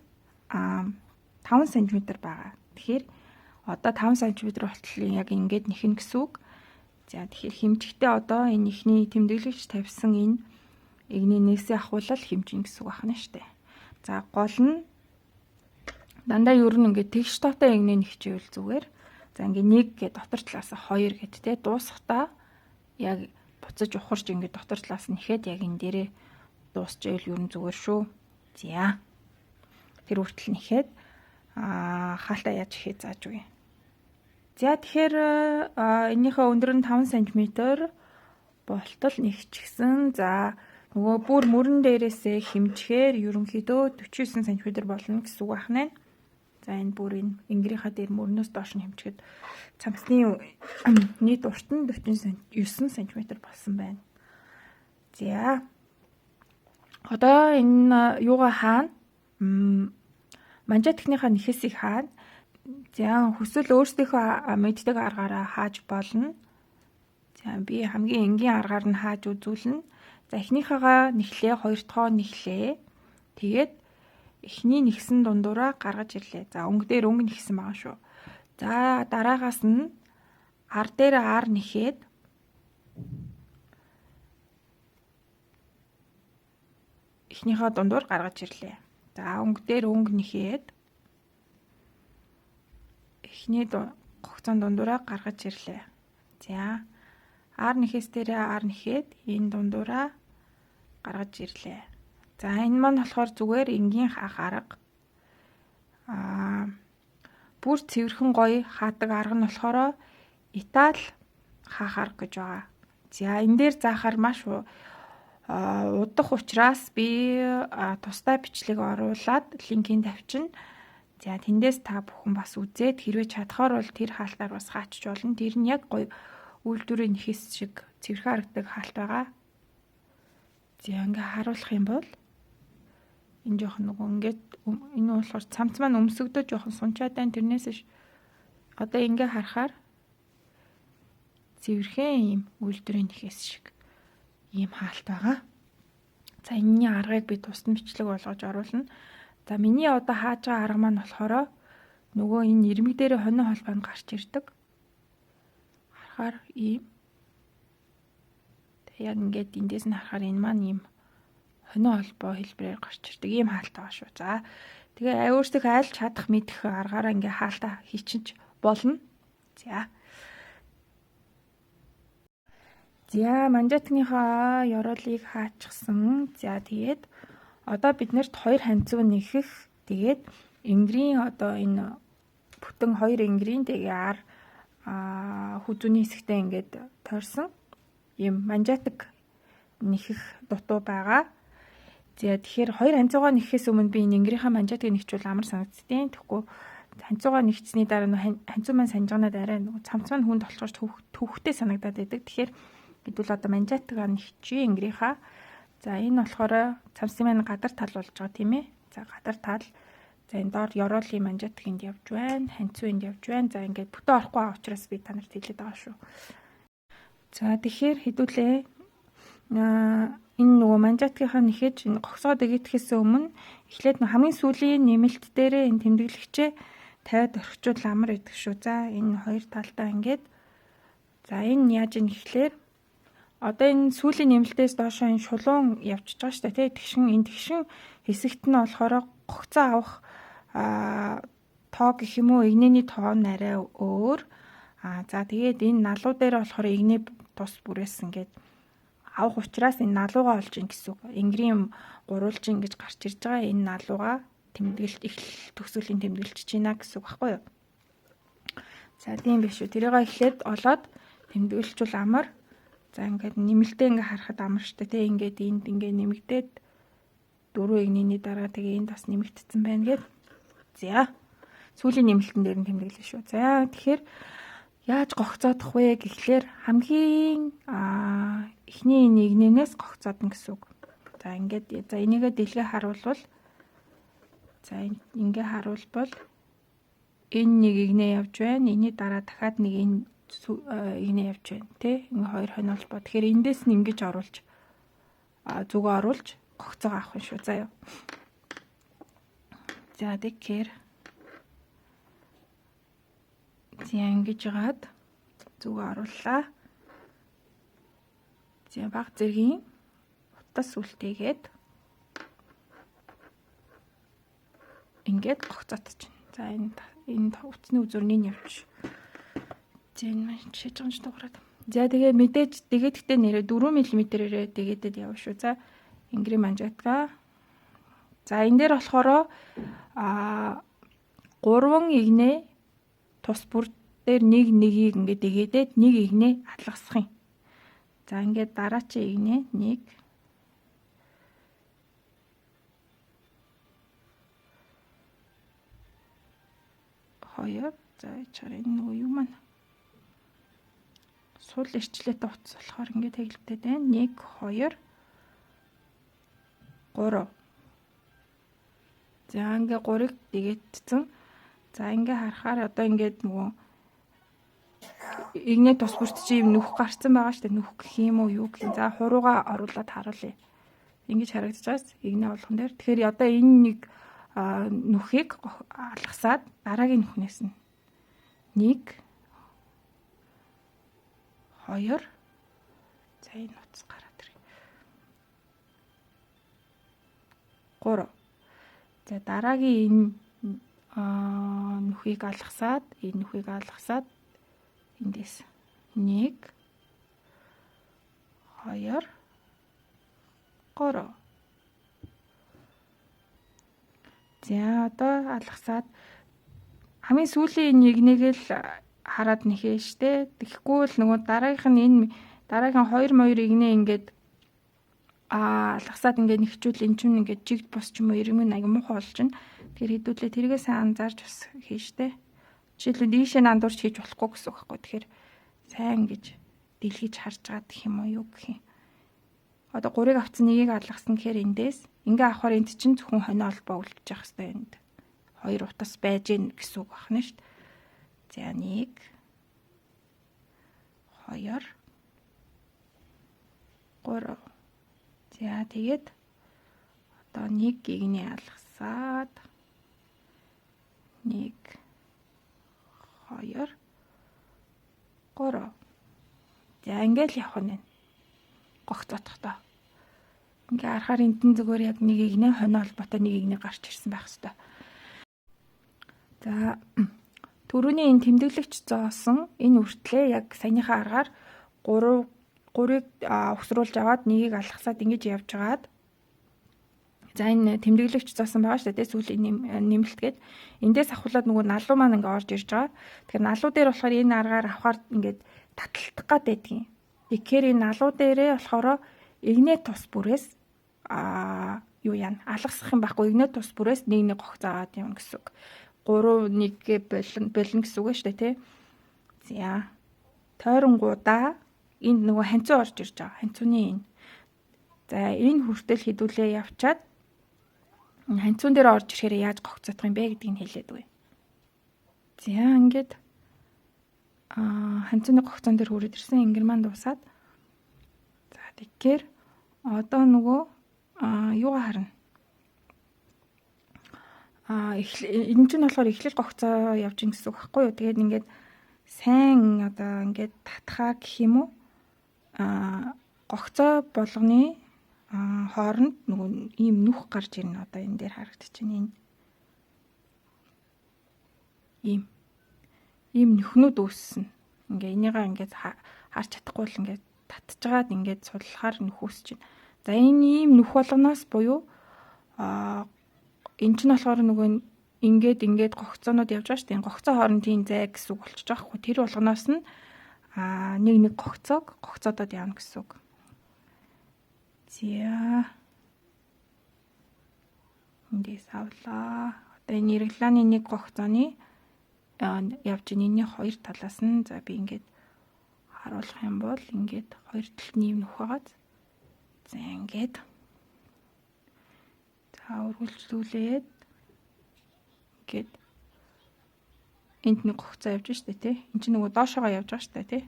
5 см байгаа. Тэгэхээр одоо 5 см болтол яг ингээд нэхнэ гэсэн үг. За тэгэхээр хэмжигтээ одоо энэ ихний тэмдэглэгч тавьсан энэ игнэнээсээ ахуулаад хэмжин гэсэн үг байна шүү дээ. За гол нь дандаа ер нь ингээд тэгш тоотой игнэн хичээвэл зүгээр. За ингээд 1 гэ дотор талаас 2 гэд те дуусахтаа яг буцаж ухарч ингээд дотор талаас нь нэхэд яг энэ дээрээ дуусчихвэл ер нь зүгээр шүү. За тэр үртэл нэхэд хаалтаа яаж ихээ зааж үгүй. За тэгэхээр энийхээ өндөр нь 5 см болтол нэгчгсэн. За нөгөө бүр мөрөн дээрээсээ хэмжихээр ерөнхийдөө 49 см болно гэсэн үг байна. За энэ бүр энэ ингирийнхаа дээр мөрнөөс доош нь хэмжихэд цамцны нийт урт нь 49 см болсон байна. За одоо энэ юугаа хаана манжетикныхаа нэхээсийг хаана. За хүсвэл өөрсдийнхөө мэддэг аргаараа хааж болно. За би хамгийн энгийн аргаар нь хааж үзүүлнэ. За эхнийхээгээ нэхлээ, хоёр дахь нэхлээ. Тэгээд эхний нэгсэн дундуура гаргаж ирлээ. За өнгө дээр өнгө нэгсэн байгаа шүү. За дараагаас нь ар дээр ар нэхээд эхнийхээ дундуур гаргаж ирлээ. За өнгө дээр өнгө нэхээд эхний гогцон дундуураа гаргаж ирлээ. За ар нэхээс дээрээ ар нэхээд энэ дундуураа гаргаж ирлээ. За энэ маань болохоор зүгээр энгийн хаах арга. Бүр цэвэрхэн гоё хаадаг арга нь болохоор Итали хаах арга гэж байгаа. За энэ дээр заахаар маш удах учраас би тусдаа бичлэг оруулаад линкийг тавьчихна. За тэндээс та бүхэн бас үзээд хэрвээ чадхаар бол тэр хаалтаар бас хаачиж болно. Тэр нь яг гоё үйлдвэрийн нэхэс шиг цэвэрхэн харагдаг хаалт байгаа. За ингээ харуулах юм бол энэ жоохон нөгөө ингээд энэ болохоор цамц маань өмсөгдөж жоохон сунчаад байна. Тэрнээс одоо ингээ харахаар цэвэрхэн ийм үйлдвэрийн нэхэс шиг ийм хаалт байгаа. За энэний аргыг би тусдан бичлэг болгож оруулна. За миний одоо хааж байгаа арга маань болохоор нөгөө энэ ирмэг дээр хонио холбоонд гарч ирдэг. Харахаар ийм. Тэг яг ингээд эндээс нь харахаар энэ маань ийм хонио холбоо хэлбэрээр гарч ирдэг ийм хаалт байгаа шүү. За тэгээ өөрсдөө аль чадах мэдэх аргаараа ингээ хаалтаа хийчих болно. За манжетикныхаа ёроолыг хаачихсан. За тэгээд одоо биднэрт хоёр ханцуу нэхэх. Тэгээд ингирийн одоо энэ бүтэн хоёр ингирийн тэгээ ар хүзүүний хэсэгтээ ингээд тойрсон ийм манжетик нэхэх дутуу байгаа. За тэгэхээр хоёр ханцуугаа нэхээс өмнө би энэ ингирийнхаа манжетикийг нэхчүүл амар санагдтiin. Тэгэхгүй ханцуугаа нэхцсний дараа ханцуу маань санджганаад арай нөгөө цамц маань хүнд толчгож төвхтэй санагдаад байдаг. Тэгэхээр гэдвэл одоо манжетикаа нэхчээ ингирийнхаа. За энэ болохоор цамцын маань гадар тал болж байгаа тийм ээ. За гадар тал. За энэ доор ёроолын манжетик энд явж байна. Ханцуу энд явж байна. За ингээд бүтэн орохгүй байгаа учраас би танарт хэлээд байгаа шүү. За тэгэхээр хэдүүлээ энэ нөгөө манжетикийнхаа нэхэж энэ гогсоод игэтгэхээс өмнө эхлээд хамгийн сүүлийн нэмэлт дээрээ энэ тэмдэглэгчээ тавиад орхичуул амар идэх шүү. За энэ хоёр талдаа ингээд за энэ яаж ийн гэхлээр одоо энэ сүүлийн нэмэлтээс доошоо энэ шулуун явчихж байгаа шүү дээ тий. Энэ тэгшин хэсэгт нь болохоор гогцоо авах тоо гэх юм уу игнэний тоо нь арай өөр. За тэгээд энэ налуу дээр болохоор игнээ тус бүрээс ингээд авах учраас энэ налуугаа олж ийн гэсэн үг. Ингирийн гурвалжин гэж гарч ирж байгаа энэ налуугаа тэмдэглэлт их төгсгөлийн тэмдэглэж байна гэсэн үг байхгүй юу? За тийм биш үү. Тэрийг эхлээд олоод тэмдэглэлжүүл амар. За ингээд нэмэлтээ ингээ харахад амар штэ тий. Ингээд энд ингээ нэмэгдээд 4 игнийний дараа тэгээ энд бас нэмэгдсэн байна гэд. За сүүлийн нэмэлтэн дээр нь тэмдэглэв шүү. За тэгэхээр яаж гогцоодох вэ гэхлээр хамгийн эхний игнээс гогцоодно гэсэн үг. За ингээд за энийгээ дэлгээ харуулвал за ингээ харуулбал энэ нэг игнэ явж байна. Энийний дараа дахиад нэг энэ игнэ явж байна. Тэ? Ингээ хоёр хонолж бод. Тэгэхээр эндээс нь ингэж оруулж зүгөө оруулж гогцоо авах юм шүү. Заа юу. За тэгэхээр ингэж жагаад зүгөө орууллаа. За баг зэргийн утас үлтээгээд ингээд гогцоотч. За энэ утасны үзүүрнийг явууч. За энэ шиж байгаа ч дуурайд. За тэгээ мэдээж дэгэдэгтэй нэрээ 4 мм-ээрээ дэгэдэд явна шүү. За ингри манжатга. За энэ дээр болохоор 3 игнэ тус бүр дээр нэгийг ингээд дэгээдээд нэг игнэ алгасах юм. За ингээд дараачийн игнэ 1 2 за чаар энэ нөгөө юу маань сул эрчлээтэй утас болохоор ингээд тэглэлтэй байна. 1 2 3 за ингээ 3-ыг дэгээдсэн. За ингээ харахаар одоо ингээд нөгөө игнэ тус бүрт чи юм нүх гарцсан байгаа шүү дээ. Нүх гэх юм уу юу гэх юм. За хурууга оруулаад харуулъя. Ингэж харагдаж байгаас игнэ болгон дээр. Тэгэхээр одоо энэ нэг нүхийг алгасаад дараагийн нүхнээс нь 1 2 за энэ утас гараад ирээ. 3 за дараагийн энэ нүхийг алгасаад эндээс 1 2 3 за одоо алгасаад хамгийн сүүлийн нэгнийг л хараад нэхээ штэ. Тэгэхгүй л нөгөө дараагийн 2 моёр игнэ ингээд алгасаад ингээд нэгчүүл эн чинь ингээд жигд бос ч юм уу ирмэн аяг муухай болж байна. Тэгэхээр хэдүүлээ тэргээ сайн анзаарч бас хийжтэй. Жишээлбэл дийшээ нандуурч хийж болохгүй гэсэн үг байхгүй. Тэгэхээр сайн гэж дэлгэж харж байгаа гэх юм уу юу гэх юм. Одоо 3-ыг авцсан нэгийг алгасан гэхээр эндээс ингээ авахаар энд чинь зөвхөн хонио холбоо үлдчих явах хэрэгтэй энд. 2 утас байж гэн гэсэн үг байна шүү дээ. За 1 2 3 за тэгээд одоо 1 игнэ алгасаад 1 2 3 за ингээл явах нь гогцоодохдоо ингээ харахаар эндэн зүгээр яг нэг игнэ хонио холбоотой нэг игнэ гарч ирсэн байх хэвээр. За түрүүний энэ тэмдэглэгч зоосон энэ үртлээ яг саяныхаа аргаар 3-ыг өгсрүүлж аваад нэгийг алгасаад ингэж явж байгаад за энэ тэмдэглэгч зоосон байгаа шүү дээ сүүлийн нэмэлтгээд эндээс авахлаад нөгөө налуу маань ингээ орж ирж байгаа. Тэгэхээр налуу дээр болохоор энэ аргаар авахаар ингээд таталтах гад байдгийн. Тэгэхээр энэ налуу дээрээ болохоор игнэ тус бүрээс юу яана алгасах юм байхгүй игнэ тус бүрээс нэг гогцоод юм гэсэн үг. 3-1 болно гэсэн үг шүү дээ тий. За тойронгуудаа энд нөгөө ханцуу орж ирж байгаа. Ханцууны энэ. За энэ хүртэл хідүүлээ явчаад ханцуун дээр орж ирэхээр яаж гогцоодох юм бэ гэдгийг хэлээд өгье. За ингээд ханцууны гогцоон дээр хүрээд ирсэн ингэр маань дуусаад за тэгэхээр одоо нөгөө юугаа харна. Энэ чинь болохоор эхлэл гогцоо явж ин гэсэн үг байхгүй юу. Тэгээд ингээд сайн одоо ингээд татхаа гэх юм уу. Гогцоо болгоны хооронд нөгөө ийм нүх гарч ирнэ одоо энэ дээр харагдчихэв. Энэ ийм нүхнүүд үүссэн. Ингээ энийгээ ингээд харж чадахгүй л ингээд татчихад ингээд судлахаар нүх үүсэж байна. За энэ ийм нүх болгоноос буюу энэ ч нь болохоор нөгөө ингээд гогцоонууд явж байгаа шүү дээ. Гогцоо хоорондын зай гэсэн үг болчих жоохгүй. Тэр болгоноос нь нэг гогцоодод явна гэсэн үг. За. Эндээс авлаа. Одоо энэ регуланы нэг гогцооны явж энэний хоёр талаас нь за би ингээд харуулах юм бол ингээд хоёр талд нэм нөх байгааз. За ингээд. За үргэлжлүүлээд ингээд энд нэг гогцоо явж штэ тий. Энд чинь нөгөө доошоогоо явж байгаа штэ тий.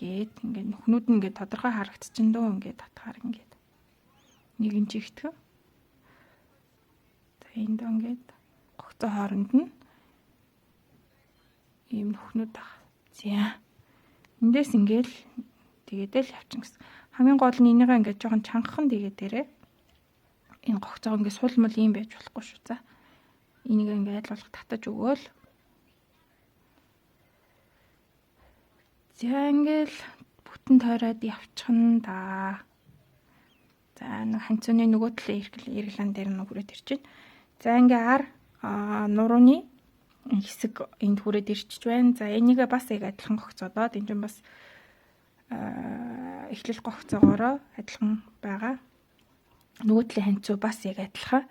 Ингээд нүхнүүд нь ингээд тодорхой харагдчихэн дөө ингээд татгаар ингээд нэг инж ихтгэв. За энд ингээд гогцоо хооронд нь ийм нүхнүүд байгаа. За. Эндээс ингээл тэгээд л явчихна гэсэн. Хамгийн гол нь энийгээ ингээд жоохон чангахан тэгээд дээрээ энэ гогцоо ингээд суулмал ийм байж болохгүй шүү. За. Энийг ингээд айлгуулах татаж өгөөл. За ингээл бүтэн тойроод явчихна да. За нэг ханцууны нөгөө талын эргэлэн дээр нь хүрээд ирж байна. За ингээ нурууны хэсэг энд хүрээд ирчихэж байна. За энийг бас яг адилхан гогцоодоод энэ чинь бас эхлэл гогцоогоороо адилхан байгаа. Нөгөө талын ханцуу бас яг адилхан.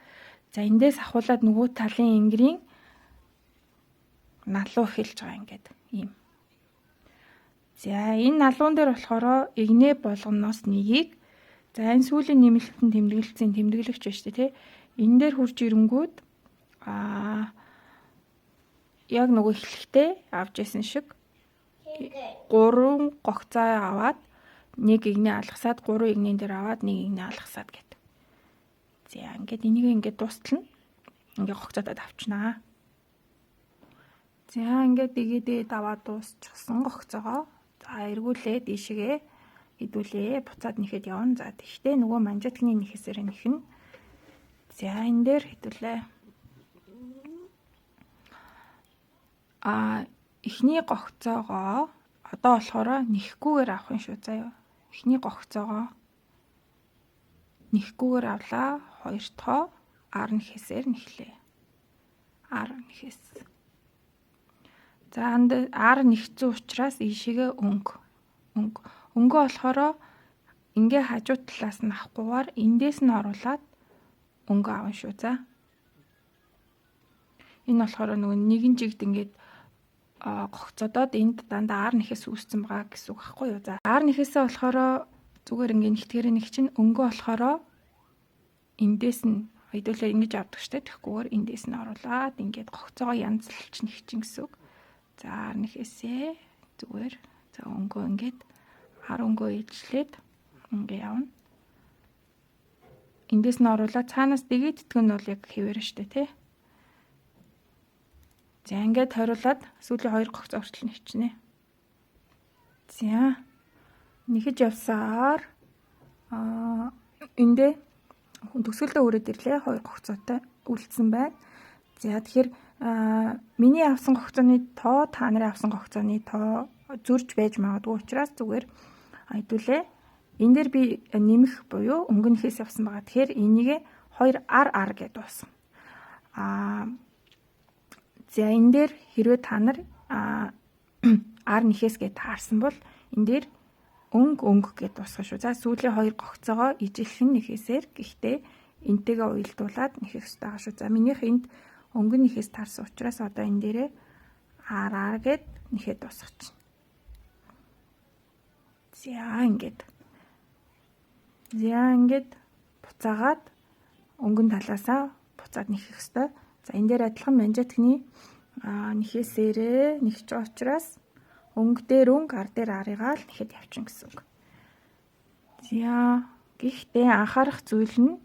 За эндээс ахуулаад нөгөө талын ингэрийн налуу эхэлж байгаа ингээд ийм. За энэ налуун дээр болохоор игнэ болгоноос нэгийг за энэ сүүлийн нэмэлтэн тэмдэглэлцийн тэмдэглэгч байна шүү дээ тий. Энэ дээр хурж ирэнгүүд яг нөгөө эхлэхдээ авч ясэн шиг 3 гогцоо аваад нэг игнэ алгасаад 3 игнэн дээр аваад нэг игнэ алгасаад гэдэг. За ингээд энийг ингээд дуустал нь ингээд гогцоодод авчнаа. За ингээд игээдээ даваад дуусчихсан гогцоогоо за эргүүлээ дийшгээ идүүлээ буцаад нэхэд явна. За тэгтээ нөгөө манжетгны нэхсээр нэхнэ. За энэ дээр хэдүүлээ. Эхний гогцоогоо одоо болохоор нэхгүйгээр авах юм шүү заяа. Эхний гогцоогоо нэхгүйгээр авлаа. Хоёр дахь ар нэхсээр нэхлээ. Ар нэхс. За ар нэгцэн учраас ийшээгээ өнгө болохоор ингээ хажуу талаас нь авахгүйгээр эндээс нь оруулаад өнгө авна шүү. За энэ болохоор нөгөө нэгэн жигд ингээд гогцоодод энд дандаа ар нэхэс үүссэн байгаа гэсэн үг байхгүй юу. За ар нэхэсээ болохоор зүгээр ингээ нэгтгэрээ нэг чинь өнгө болохоор эндээс нь хэдүүлээ ингэж авдаг штэ. Тэгэхгүйгээр эндээс нь оруулаад ингээд гогцоогоо янзлж нэгчин гэсэн үг. За ар нэхэсээ зүгээр за өнгөө ингээд ар өнгөө ижлээд ингээ явна. Эндээс нь оруулаад цаанаас дэгэдтгэн нь бол яг хэвээр штэ тий. За ингээд хориулаад сүүлийн 2 гогцоо хүртэл нэвчнэ. За нэхэж явсаар эндээ төгсгөлдөө хүрээд ирлээ 2 гогцоотой үлдсэн байна. За тэгэхээр миний авсан гогцооны тоо та нарын авсан гогцооны тоо зөрж байж магадгүй учраас зүгээр хэдүүлээ. Энэ дээр би нэмэх буюу өнгөнөхөөс явсан байгаа. Тэгэхээр энийг 2 ар гэдээ дуусна. За энэ дээр хэрвээ та нар ар нэхээс гэж таарсан бол энэ дээр өнгө гэдээ дуусгах шүү. За сүүлийн 2 гогцоогоо ижилхэн нэхээсээр гэхдээ энтэйгээ уялдуулаад нэхэх хэрэгтэй байгаа шүү. За минийх энд өнгө нэхээс таарсан учраас одоо энэ дээрээ ар гэд нэхээ дуусгачих. За ингээд буцаагаад өнгөн талаасаа буцаад нэхэх хэрэгтэй. За энэ дээр адилхан манжетгны нэхээсээрээ нэхэж байгаа учраас өнгө дээр өнгө ар дээр арыгаа л нэхэд явчихна гэсэн үг. За гэхдээ анхаарах зүйл нь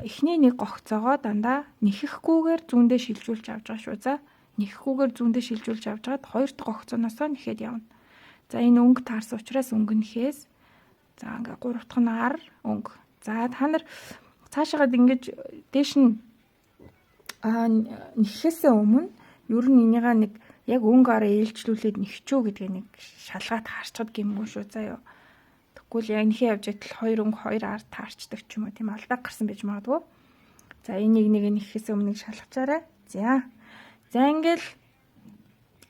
эхний нэг гогцоогоо дандаа нэхэхгүйгээр зүүндээ шилжүүлж авч байгаа шүү. За нэхэхгүйгээр зүүндээ шилжүүлж авч байгаад 2 дахь гогцооноосоо нэхэд явна. За энэ өнгө таарсан учраас өнгө нэхээс за ингээ 3 дахь нь ар өнгө. За та нар цаашаагаад ингэж дээш нь нэхэхээс өмнө ер нь энийга нэг яг өнгө араа ээлжлүүлээд нэхчүү гэдгээ нэг шалгаад харчдаг гэмгүй шүү заяа. Тэгвэл яг нэхээ явж байтал 2 өнгө 2 ар таарчдаг ч юм уу тийм алдаг гарсан байж магадгүй. За энийг нэг нэхээс өмнө шалгачаарай. За ингээл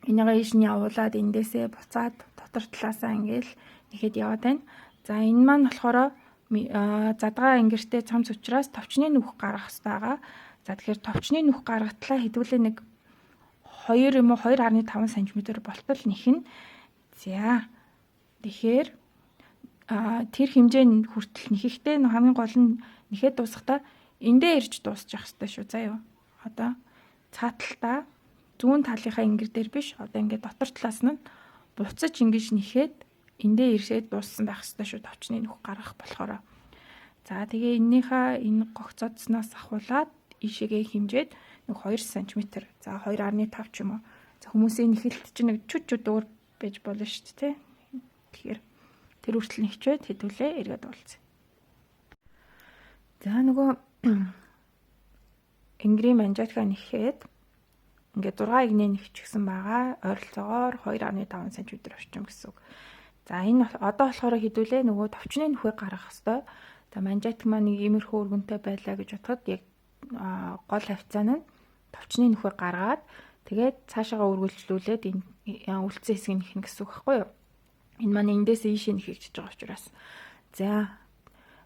энийгээ ийш нь явуулаад эндээсээ буцаад дотор талаасаа ингээл нэхэд яваад байна. За энэ маань болохоор задгаа ингэртэй цамц учраас товчны нүх гаргах хэрэгтэй байгаа. За тэгэхээр товчны нүх гаргатлаа хэдүүлээ нэг 2 юм уу 2.5 см болтол нэхнэ. За тэгэхээр тэр хэмжээнд хүртэл нэхэхдээ хамгийн гол нь нэхэд дуусахдаа эндээ ирж дуусчих хэрэгтэй шүү. За юу. Одоо цааталтаа зүүн талынхаа ингэр дээр биш. Одоо ингээд дотор талаас нь буцаж ингэж нэхэд эндээ ирсээд дууссан байх хэрэгтэй шүү. Товчны нүх гаргах болохоор. За тэгээ эннийхээ энэ гогцоодсноос ахуулаад ишээгээ хэмжээд нэг 2 см. За 2.5 ч юм уу. За хүмүүсийн нэхэлт чинь нэг чүд өөр байж болно шүү дээ. Тэгэхээр тэр хүртэл нэхчээд хэдүүлээ эргээд уулзъя. За нөгөө Ингрийн манжаатга нэхэд ингээд 6 игнээ нэхчихсэн байгаа. Ойролцоогоор 2.5 см орчим гэсэн үг. За энэ одоо болохоор хэдүүлээ нөгөө товчны нүхээ гаргах хэвээр. За манжаатг маань нэг иймэрхүү өргөнтэй байлаа гэж бодоход яг гол хавцаан нь товчны нүхээ гаргаад тэгээд цаашаагаа үргэлжлүүлээд энэ үлдсэн хэсгийг нэхнэ гэсэн үг байхгүй юу? Энэ маань эндээс ийшээ нэхэж байгаа учраас. За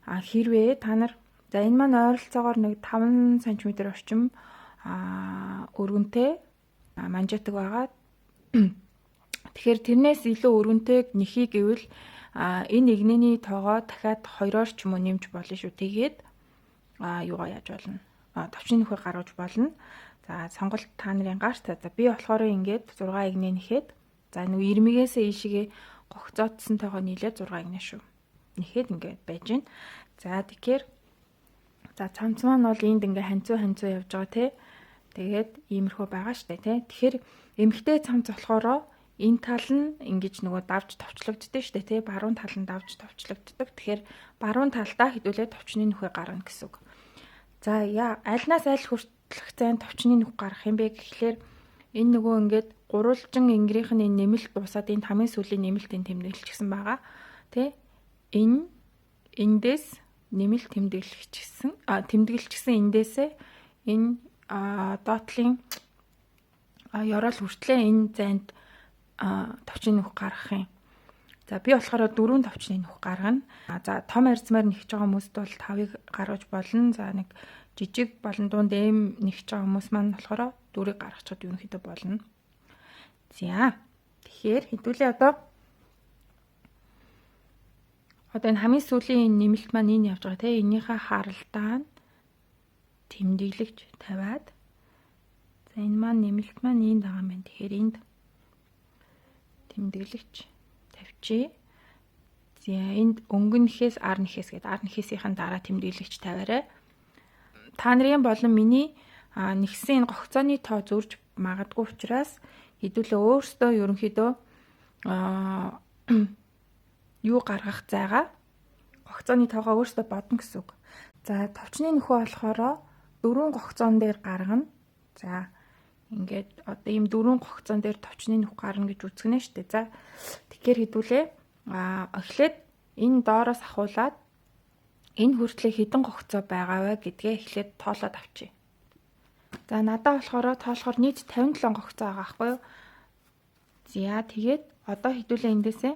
хэрвээ та нар за энэ маань ойролцоогоор нэг 5 см орчим өргөнтэй манжаатг байгаа. Тэгэхээр тэрнээс илүү өргөнтэйг нэхий гэвэл энэ игнэний тоогоо дахиад 2-оор ч юм уу нэмж болно шүү. Тэгээд юугаа яаж болно? Товчны нүхээ гаргаж болно. За сонголт та нарын гарт. За би болохоор ингээд 6 игнээ нэхэд за нэг ирмэгээсээ ийшээгээ гогцоодсонтойгоо нийлээд 6 игнээ шүү. Нэхэд ингээд байж гин. За тэгэхээр за цамц маань бол энд ингээ ханцуу явж байгаа тий. Тэгээд иймэрхүү байгаа штэ тий. Тэгэхээр эмхтэй цамц болохоор энэ тал нь ингэж нөгөө давж товчлогддог штэ тий. Баруун тал нь давж товчлогддог. Тэгэхээр баруун талдаа хэдүүлээ товчны нүхээ гаргана гэсэн үг. За альнаас аль хүртэлх зайн товчны нүх гарах юм бэ гэхлээр энэ нөгөө ингээд гурвалжин ингирийнх нь нэмэлт дуусаад энэ хамгийн сүүлийн нэмэлтийн тэмдэглэлчихсэн байгаа. Тэ? Эндээс нэмэлт тэмдэглэлчихсэн эндээсээ энэ доотлын ёроол хүртлээ энэ зайд товчны нүх гаргах юм. За би болохоор 4 товчны нүх гаргана. За том арьсмаар нэхэж байгаа хүмүүст бол 5-ыг гаргаж болно. За нэг жижиг болон дунд эм нэхэж байгаа хүмүүс маань болохоор 4-ыг гаргачихад ерөнхийдөө болно. За тэгэхээр хэдүүлээ одоо энэ хамгийн сүүлийн нэмэлт маань энэ явж байгаа тийм энийхээ харалдаа тэмдэглэгч тавиад за энэ маань нэмэлт маань энд байгаа юм байна. Тэгэхээр энд тэмдэглэгч тавьчих. За энд өнгөнөхөөс ар нэхээс гэдэг ар нэхээсийн дараа тэмдэглэгч тавиарай. Та нарын болон миний нэгсэн энэ гогцооны тоо зөрж магадгүй учраас хэдүүлээ өөрсдөө ерөнхийдөө юу гаргах зайгаа гогцооны тоогоо өөрсдөө бодно гэсэн үг. За товчны нөхөө болохоор 4 гогцоон дээр гаргана. За ингээд одоо ийм 4 гогцоон дээр товчны нүх гарна гэж үзгэнэ шүү дээ. За тэгэхээр хэдүүлээ эхлээд энэ доороос ахуулаад энэ хүртлэх хэдэн гогцоо байгаа вэ гэдгээ эхлээд тоолоод авчий. За надад болохоор нийт 57 гогцоо байгаа байхгүй юу? За тэгээд одоо хэдүүлээ эндээсээ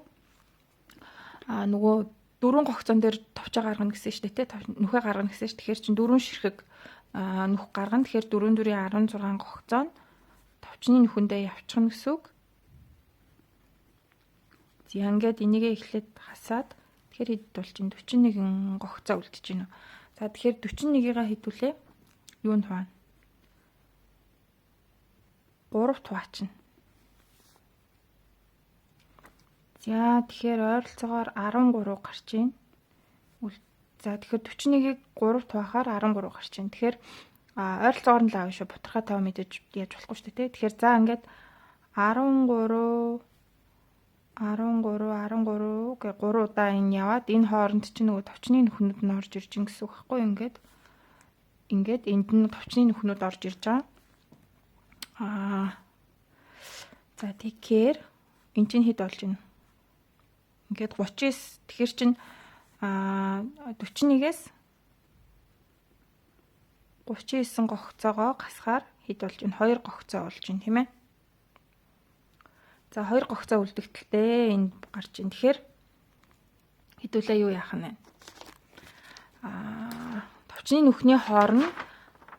нөгөө 4 гогцоон дээр товчоо гаргана гэсэн шүү дээ. Нүхээ гаргана гэсэн шүү. Тэгэхээр чин 4 ширхэг нүх гаргана. Тэгэхээр 4-4-16 гогцоо товчны нүхэндээ явчихна гэсэн үг. За ингээд энийгээ эхлээд хасаад тэгэхээр хэд бол чин 41 гогцоо үлдэж байна. За тэгэхээр 41-ийг хэдүүлээ юунд хуваана? 3-т хуваачна. За тэгэхээр ойролцоогоор 13 гарч ийн. За тэгэхээр 41-ийг 3-т хуваахаар 13 гарч ийн. Тэгэхээр ойролцоогоор нь л аав шүү. Бутархай тав мэдээж яаж болохгүй шүү дээ. Тэгэхээр за ингээд 13 гэ 3 удаа энэ яваад энэ хооронд чинь нөгөө товчны нүхнүүд нь орж ирж гин гэсэн үг байхгүй юу? Ингээд энд нь товчны нүхнүүд орж ирж байгаа. За тэгэхээр эн чинь хэд болж байна? Ингээд 39 тэгэхээр чинь 41-ээс 39 гогцоогоо гасахаар хэд болж байна? 2 гогцоо болж байна тийм ээ. За 2 гогцоо үлдэгдэлтэй энд гарч байна. Тэгэхээр хэдүүлээ юу яах нь вэ? Товчны нүхний хоорн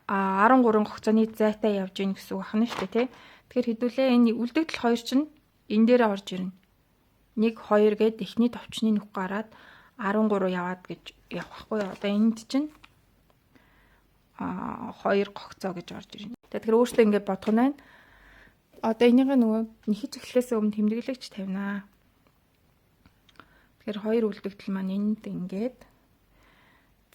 13 гогцооны зайтай явж гин гэсэн үг ахна шүү дээ тий. Тэгэхээр хэдүүлээ энэ үлдэгдэл 2 чинь энэ дээрээ орж ирнэ. 1 2 гээд эхний товчны нүх гараад 13 яваад гэж явах байхгүй юу? Одоо энд чинь 2 гогцоо гэж орж ирнэ. Тэгэхээр өөртөө ингээд бодох нь байна. Одоо энийг нөгөө нэхэж эхлэхээс өмнө тэмдэглэгч тавина. Тэгэхээр 2 үлдэгдэл маань энд ингээд.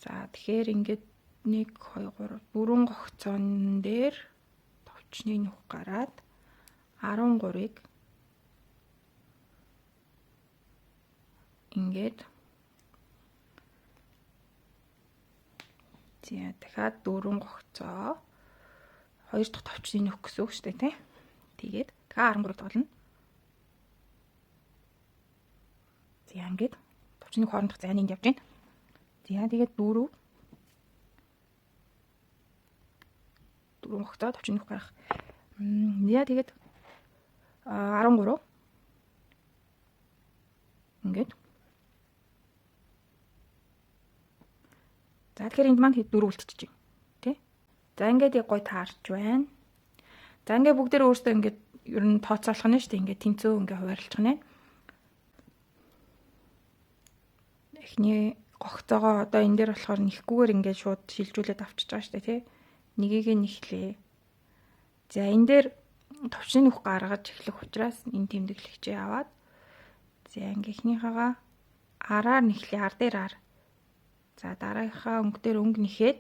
За тэгэхээр ингээд 1 2 3 4 гогцоон дээр товчны нүх гараад 13-ыг ингээд зя дахиад 4 гогцоо 2 дахь товчны нүх гэсэн үг шүү дээ тий. Тэгээд дахиад 13-ыг тоглоно. Зя ингээд товчны хоорондох зайны энд явж байна. Зя тэгээд 4 гогцоо товчны нүх гарах. Зя тэгээд 13 ингээд. За тэгэхээр энд маань 4 үлдчихэж байна. Тэ? За ингээд яг гой таарч байна. За ингээд бүгдээр өөрсдөө ингээд ер нь тооцоолох нь шүү дээ. Ингээд тэнцүү ингээд хуваарлах нь. Эхний гогцоогоо одоо энэ дээр болохоор нэхгүйгээр ингээд шууд шилжүүлээд авчиж байгаа шүү дээ, тий. Нэгийг нэхлээ. За энэ дээр товчны нүх гаргаж эхлэх учраас энэ тэмдэглэгчээ аваад за ингээ эхнийхээгээ араар нэхлээ, ар дээр ар. За дараагийнхаа өнгө дээр өнгө нэхээд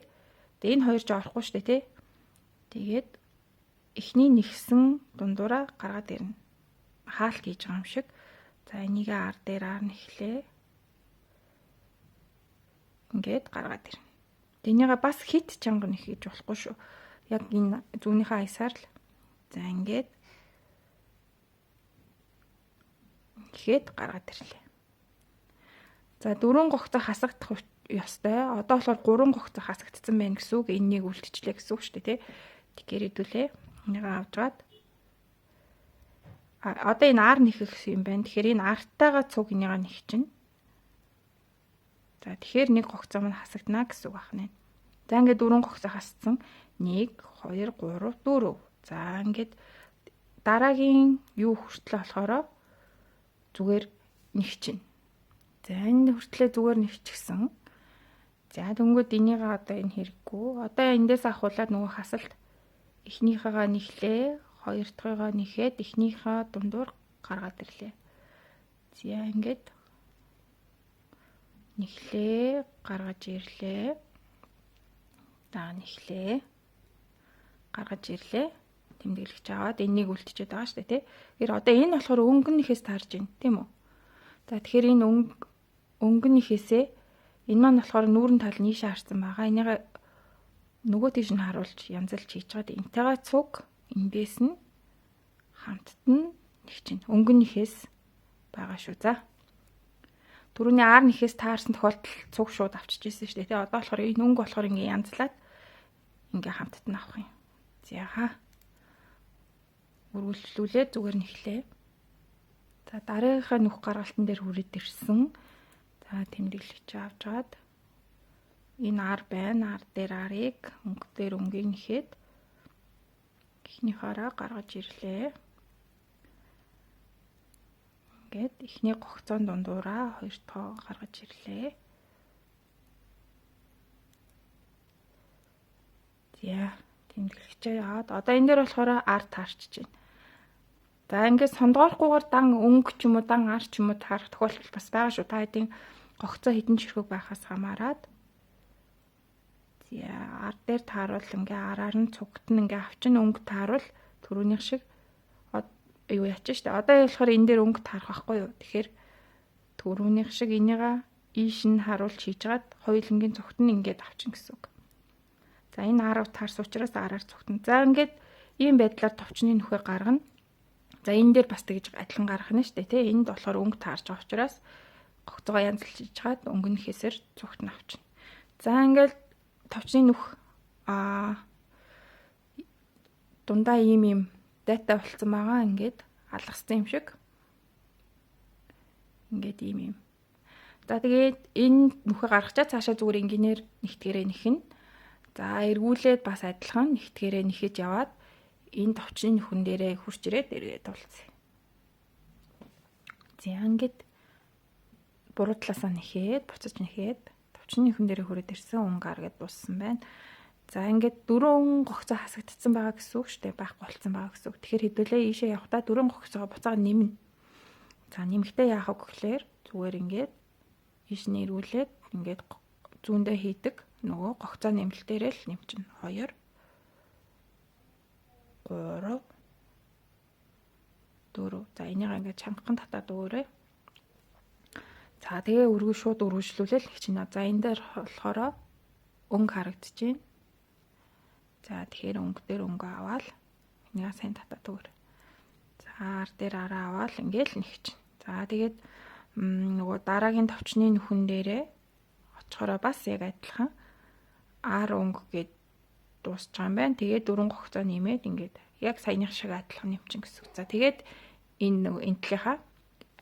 тэгээ энэ хоёр ч орохгүй шүү дээ, тий. Тэгээд эхний нэгсэн дундуура гаргаад ирнэ. Хаалт хийж байгаа юм шиг. За энийг ар дээр ар нэхлээ. Ингээд гаргаад ирнэ. Энийгээ бас хит чанга нэхэж болохгүй шүү. Яг энэ зүүнийхээ аясаар л. За ингээд гаргаад ирлээ. За 4 гогцоо хасагдах ёстой. Одоо болохоор 3 гогцоо хасагдсан байна гэсэн үг. Энэнийг үлдчихлээ гэсэн үг шүү дээ, тий. Тэгэхээр хэдүүлээ. Энийг авчгаад одоо энэ ар нэхэх юм байна. Тэгэхээр энэ артайгаа цуг энийг нэхэж чинь. За тэгэхээр 1 гогцоо маань хасагдана гэсэн үг байна. За ингээд 4 гогцоо хасцсан. 1 2 3 4. За ингээд дараагийн юу хүртлээ болохоор зүгээр нэгчин. За энэ хүртлээ зүгээр нэгчихсэн. За дөнгөд энийг одоо энэ хэрэггүй. Одоо эндээс ахуулаад нөгөө хасалт эхнийхээгээ нэхлээ, хоёр дахьыгаа нэхэд эхнийхээ дундуур гаргаад ирлээ. За ингээд нэхлээ, гаргаж ирлээ. За нэхлээ, гаргаж ирлээ. Тэмдэглэгч аваад энийг үлдчихэд байгаа шүү дээ, тий. Тэгэхээр одоо энэ болохоор өнгөнийхээс таарж байна, тийм үү? За тэгэхээр энэ өнгөнийхээсээ энэ маань болохоор нүүрэн тал нь ийшээ харсан байгаа. Энийг нөгөө тийш нь харуулж янзалж хийж байгаа. Энтэйгээ цуг эндээс нь хамтд нь нэг чинь өнгөнийхээс байгаа шүү. За. Түрүүний ар нэхээс таарсан тохиолдолд цуг шууд авчиж ирсэн шүү дээ, тий. Одоо болохоор энэ өнгө болохоор ингээ янзлаад ингээ хамтд нь авах юм. За. Үргэлжлүүлээ зүгээр нэхлээ. За дараагийнхаа нүх гаргалтын дээр хүрээд ирсэн. За тэмдэглэгч авчаад энэ ар байна. Ар дээр арыг өнгө дээр өнгөийг нэхэд эхнийхаараа гаргаж ирлээ. Ингээд эхний гогцоон дундуураа хоёр тоо гаргаж ирлээ. За тэмдэглэгчээ яваад одоо энэ дээр болохоор ар таарчж байна. За ингээд сондоорохгүйгээр дан өнгө ч юм уу дан ар ч юм уу таарах тохиолдол бас байгаа шүү. Та хэдийн гогцоо хідэн ширхэг байхаас хамаарат. За ар дээр тааруул ингээ араар нь цугт нь ингээ авчин өнгө тааруул түрүүнийх шиг юу яачих штэ. Одоо болохоор энэ дээр өнгө таарах байхгүй юу. Тэгэхээр түрүүнийх шиг энийга ийш нь харуулж хийжгаад хоёулангийн цугт нь ингээд авчин гэсэн үг. За энэ арав таарс учраас араар цугтна. За ингээд ийм байдлаар товчны нүхээ гаргана. За энэ дээр бас тэгж адилхан гаргах нь штэ тий. Энд болохоор өнгө таарж байгаа учраас гогцоогоо янзлж чаад өнгөнөхөөсөр цугт нь авчна. За ингээд товчны нүх дундаа ийм дата болцсон байгаа. Ингээд алгассан юм шиг. Ингээд ийм. За тэгээд энэ нүхэ гаргачаа цаашаа зүгээр ингээр нэгтгэрээ нэхнэ. За эргүүлээд бас адилхан нэгтгэрээ нэхэж яваад энэ товчны нүхэн дээрээ хурж ирээд эргээд тулцъя. За ингээд буруу талаасаа нэхээд буцаж нэхээд товчны нүхэн дээрээ хүрээд ирсэн унгаар гэдээ дууссан байна. За ингээд 4 гогцоо хасагдсан байгаа гэсэн үг шүү дээ. Байхгүй болцсон байгаа гэсэн үг. Тэгэхээр хэдүүлээ ийшээ явахдаа 4 гогцоо буцаага нэмнэ. За нэмэхдээ яах вэ гэхээр зүгээр ингээд ийш нэрүүлээд ингээд зүүндээ хийдэг нөгөө гогцоо нэмэлт дээрээ л нэмчин 2 3 4. За энийг ингээд чангахан татаад өгөөрэй. За тэгээ шууд үргэлжлүүлээл их чинь. За энэ дээр болохоор өнгө харагдчихээн. За тэгэхээр өнгө дээр өнгө аваад энийг сайн татаад өгөөрэй. За ар дээр араа аваад ингээд л нэг чинь. За тэгээд нөгөө дараагийн товчны нүхэн дээрээ очихороо бас яг адилхан ар өнгө гээд дуусч байгаа юм байна. Тэгээд 4 гогцоо нэмээд ингээд яг саяных шиг адилхан нэмчин гэсэн үг. За тэгээд энэ нөгөө энтлийнхаа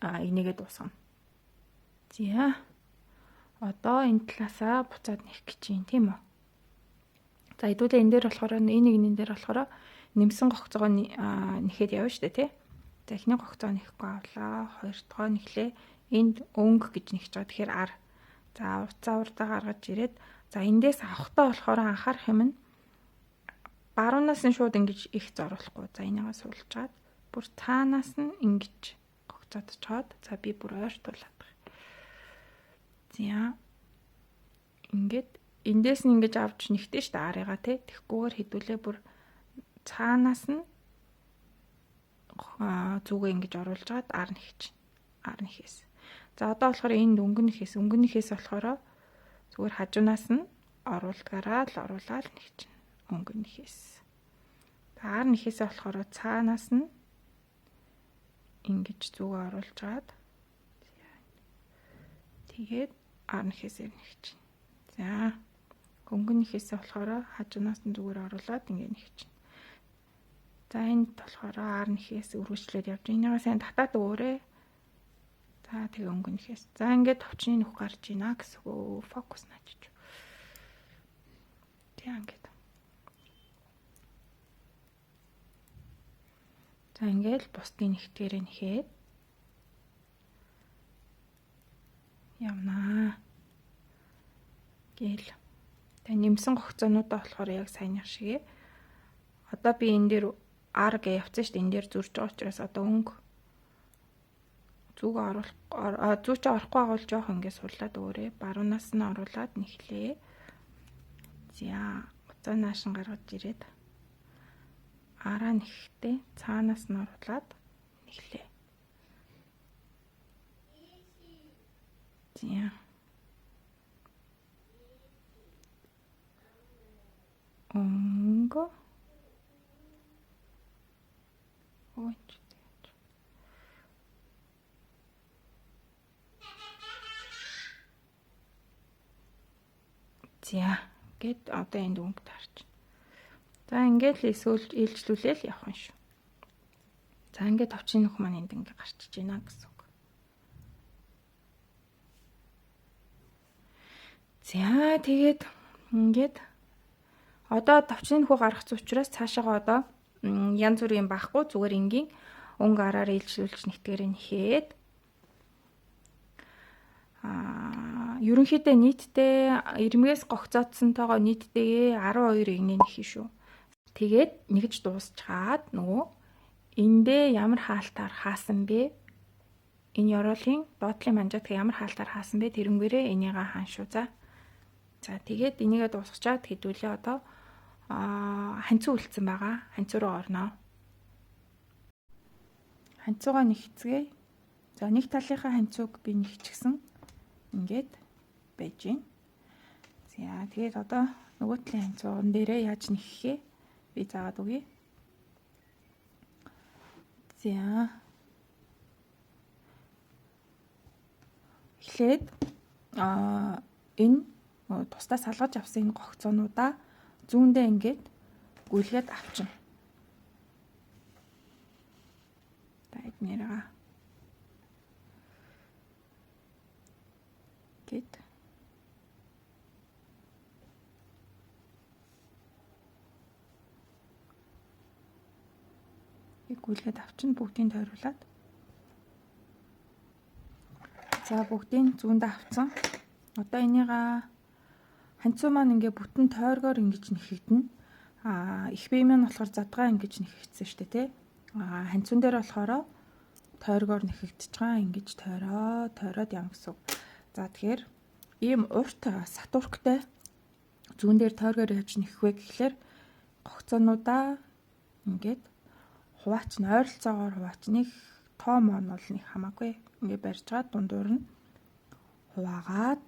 энийгээ дуусгана. За одоо энэ талаасаа буцаад нэх гэж юм тийм үү? За хэдүүлээ энэ дээр болохоор энэ дээр болохоор нэмсэн гогцоогоо нэхэд явна шүү дээ тий. За эхний гогцоо нэхгүй авлаа. Хоёр дахь нэхлээ. Энд өнгө гэж нэгж байгаа. Тэгэхээр ар. За уцаа урдаа гаргаж ирээд за эндээс авахтаа болохоор анхаарах юм нь баруунаас нь шууд ингэж их зоруулахгүй. За энийгээ суулж чаад бүр цаанаас нь ингэж гогцоод чаад за би бүр ойртуулаад байгаа. За ингээд эндээс нь ингэж авч нэгтэй штэ арыгаа тий. Тэгхгүйгээр хэдүүлээ бүр цаанаас нь зүгээ ингэж оруулж чаад ар нэгч. Ар нэхээс. За одоо болохоор энд өнгөнийхээс болохоор зүгээр хажуунаас нь оруулдгаараа л оруулаад нэгч. Өнгөнийхээс. Ар нэхээс болохоор цаанаас нь ингэж зүгээ оруулж чаад тэгээд ар нэхээс нэгч. За өнгөнийхээс болохоор хажуунаас нь зүгээр оруулаад ингэ нэгч. За энд болохоор ар нэхээс үргэлжлээд явж энийгээ сайн татаад өгөөрэй. За тэгээ өнгөнийхээс. За ингээд товчны нүх гарч ийна гэсэн үг. Фокус наачиж. Тэгээ ингээд. За ингээд бусдын нэгтгээрээ нэхээд явнаа. Гээл. Тэгээ нэмсэн гогцоонуудаа болохоор яг саяных шиг. Одоо би энэ дээр ар гэ явцсан шүү дээ. Энэ дээр зурж байгаа учраас одоо өнгө зүг чи орохгүй байгуул жоох ингэ суулаад өгөөрэй. Баруунаас нь оруулаад нэхлээ. За уцаа наашин гаргаж ирээд араа нэхтэй цаанаас нь оруулаад нэхлээ. За өнгө За гээд одоо энд өнгө таарч. За ингээд л эсвэл ээлжлүүлээл явах юм шүү. За ингээд товчны нүх маань энд ингээд гарчиж байна гэсэн үг. За тэгээд ингээд одоо товчны нүхөө гаргах учраас цаашаага одоо янз бүрийн байхгүй зүгээр энгийн өнгө араар ээлжлүүлж нэгтгэрээ нэхээд ерөнхийдөө нийтдээ ирмгээс гогцоодсонтойгоо нийтдээ 12 игнээ нэхэ шүү. Тэгээд нэгж дуусчаад нөгөө эндээ ямар хаалтаар хаасан бэ? Энэ ёроолын доотлын манжаатг ямар хаалтаар хаасан бэ? Тэрнгээрээ энийгээ хаан шүү. За тэгээд энийгээ дуусгачаад хэдүүлээ одоо ханцуу үлдсэн байгаа. Ханцуу руу орноо. Ханцуугаа нэгцгээе. За нэг талынхаа ханцууг би нэгчихсэн. Ингээд байж гин. За тэгээд одоо нөгөө талын ханцууган дээрээ яаж нэххээ би заагаад өгье. За эхлээд энэ тусдаа салгаж авсан энэ гогцоонуудаа зүүндээ ингээд гүйлгээд авчин. За эднэрээ гэд гүйлгээд авчин бүгдийг тойруулаад. За бүгдийг зүүндээ авцсан. Одоо энийг ханцуу маань ингээ бүтэн тойргоор ингэж нэхэгдэнэ. Их бие маань болохоор задгаа ингэж нэхэгдсэн шүү дээ, тий. Ханцуун дээр болохоор тойргоор нэхэгдэж байгаа ингэж тойроод явна гэсэн үг. За тэгэхээр ийм урт сатурктай зүүн дээр тойргоор явж нэхвэ гэхлээр гогцоонуудаа ингээд хуваач нь ойролцоогоор хуваачныг тоо мон бол нэг хамаагүй ингээд барьж байгаа дундуур нь хуваагаад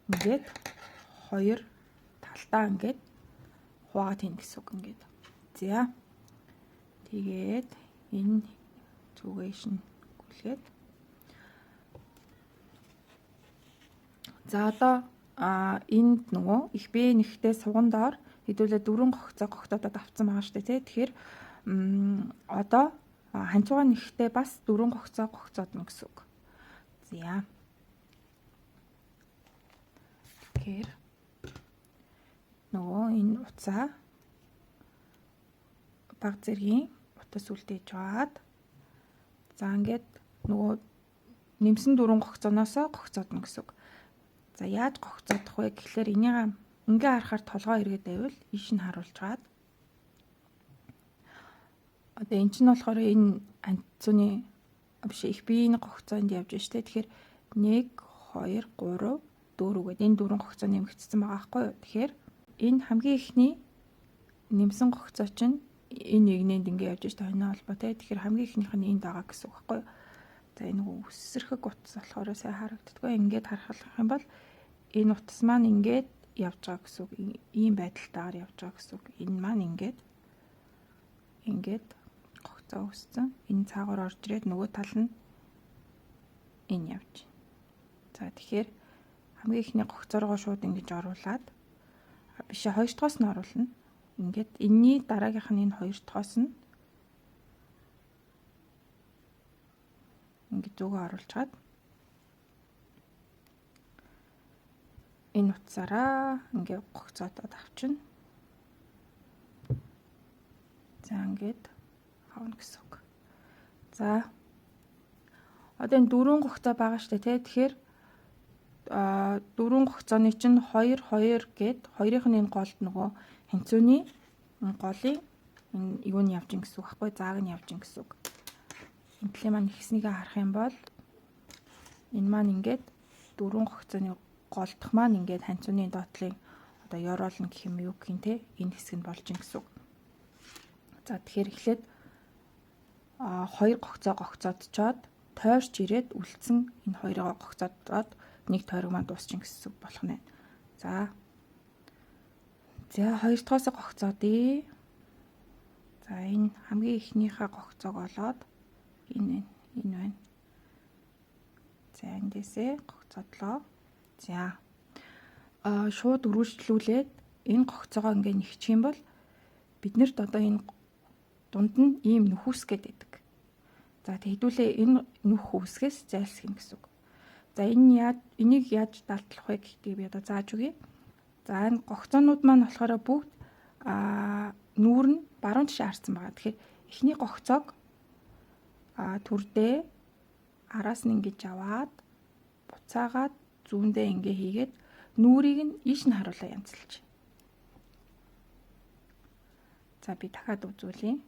ингээд хоёр талтаа ингээд хуваагаад хийн гэсэн үг ингээд. За тэгээд энэ зүгээ шин гүлгээд. За одоо энд нөгөө их бие нэхтэй суган доор хэдүүлээ 4 гогцоо гогтодод авцсан байгаа шүү дээ, тий. Тэгэхээр одоо ханцуугаа нэхтэй бас 4 гогцоо гогцоодно гэсэн үг. За тэгэхээр нөгөө энэ утсаа баг зэргийн утас үлдээж жаад за ингээд нөгөө нэмсэн 4 гогцооноосоо гогцоодно гэсэн үг. За яаж гогцоодох вэ гэхлээр энийг ингээ харахаар толгоо эргээд байвал ийш нь харуулж гаад. Одоо эн чинь болохоор энэ ханцууны биш их биеийн гогцоонд явж байна шүү дээ. Тэгэхээр 1 2 3 4 гэдэг энэ 4 гогцоо нэмэгдсэн байгаа байхгүй юу. Тэгэхээр энэ хамгийн ихний нэмсэн гогцоо чинь энэ нэгнэнд ингээ явж байгаа хойно холбоотой. Тэгэхээр хамгийн ихнийх нь энд байгаа гэсэн үг байхгүй юу. За энэ үсэрхэг утас болохоор сайн харагддаггүй. Ингээд харах юм бол энэ утас маань ингээд явж байгаа гэсэн үг. Ийм байдалтайгаар явж байгаа гэсэн үг. Энэ маань ингээд гогцоо өссөн. Энэ цаагаар орж ирээд нөгөө тал нь энэ явж байна. За тэгэхээр хамгийн ихний гогцоороо шууд ингэж оруулаад биш хоёр дахоос нь оруулна. Ингээд энэний дараагийнх нь энэ хоёр дахоос нь ингэж зүгөө оруулж чад. Энэ утсаараа ингээд гогцоодод авчна. За ингээд авна гэсэн үг. За одоо энэ 4 гогцоо байгаа шүү дээ, тий. Тэгэхээр 4 гогцооны чинь 2 2 гээд хоёрынх нь энэ голд нөгөө ханцууны голын энэ юу нь явж ин гэсэн үг байхгүй, зааг нь явж ин гэсэн үг. Энэ талын маань ихснийгээ харах юм бол энэ маань ингээд 4 гогцооны гол дахь маань ингээд ханцууны доотлын одоо ёроолно гэх юм юу гэх юм те, энэ хэсэг нь болж ин гэсэн үг. За тэгэхээр эхлээд 2 гогцоо гогцоодчоод тойрч ирээд үлдсэн энэ хоёроо гогцоодод нэг тойрог маань дуусчих гэсэн үг болох нь. За хоёр дахоос гогцоодъё. За энэ хамгийн ихнийхээ гогцоог олоод энэ байна. За эндээсээ гогцоодлоо. За шууд үргэлжлүүлээд энэ гогцоогоо ингээ нэгчих юм бол биднэрт одоо энэ дунд нь ийм нүхүс гэдэг. За тэгдүүлээ энэ нүх үсгээс зайлсхийм гэсэн үг. За энийг яаж далдлах вэ гэдгийг би одоо зааж өгье. За энэ гогцоонууд маань болохоор бүгд нүүр нь баруун тишээ харсан байгаа. Тэгэхээр эхний гогцоог түрдээ араас нь ингэж аваад буцаагаад зүүндээ ингээ хийгээд нүүрийг нь ийш нь харуулаа янзлж. За би дахиад үзүүлье.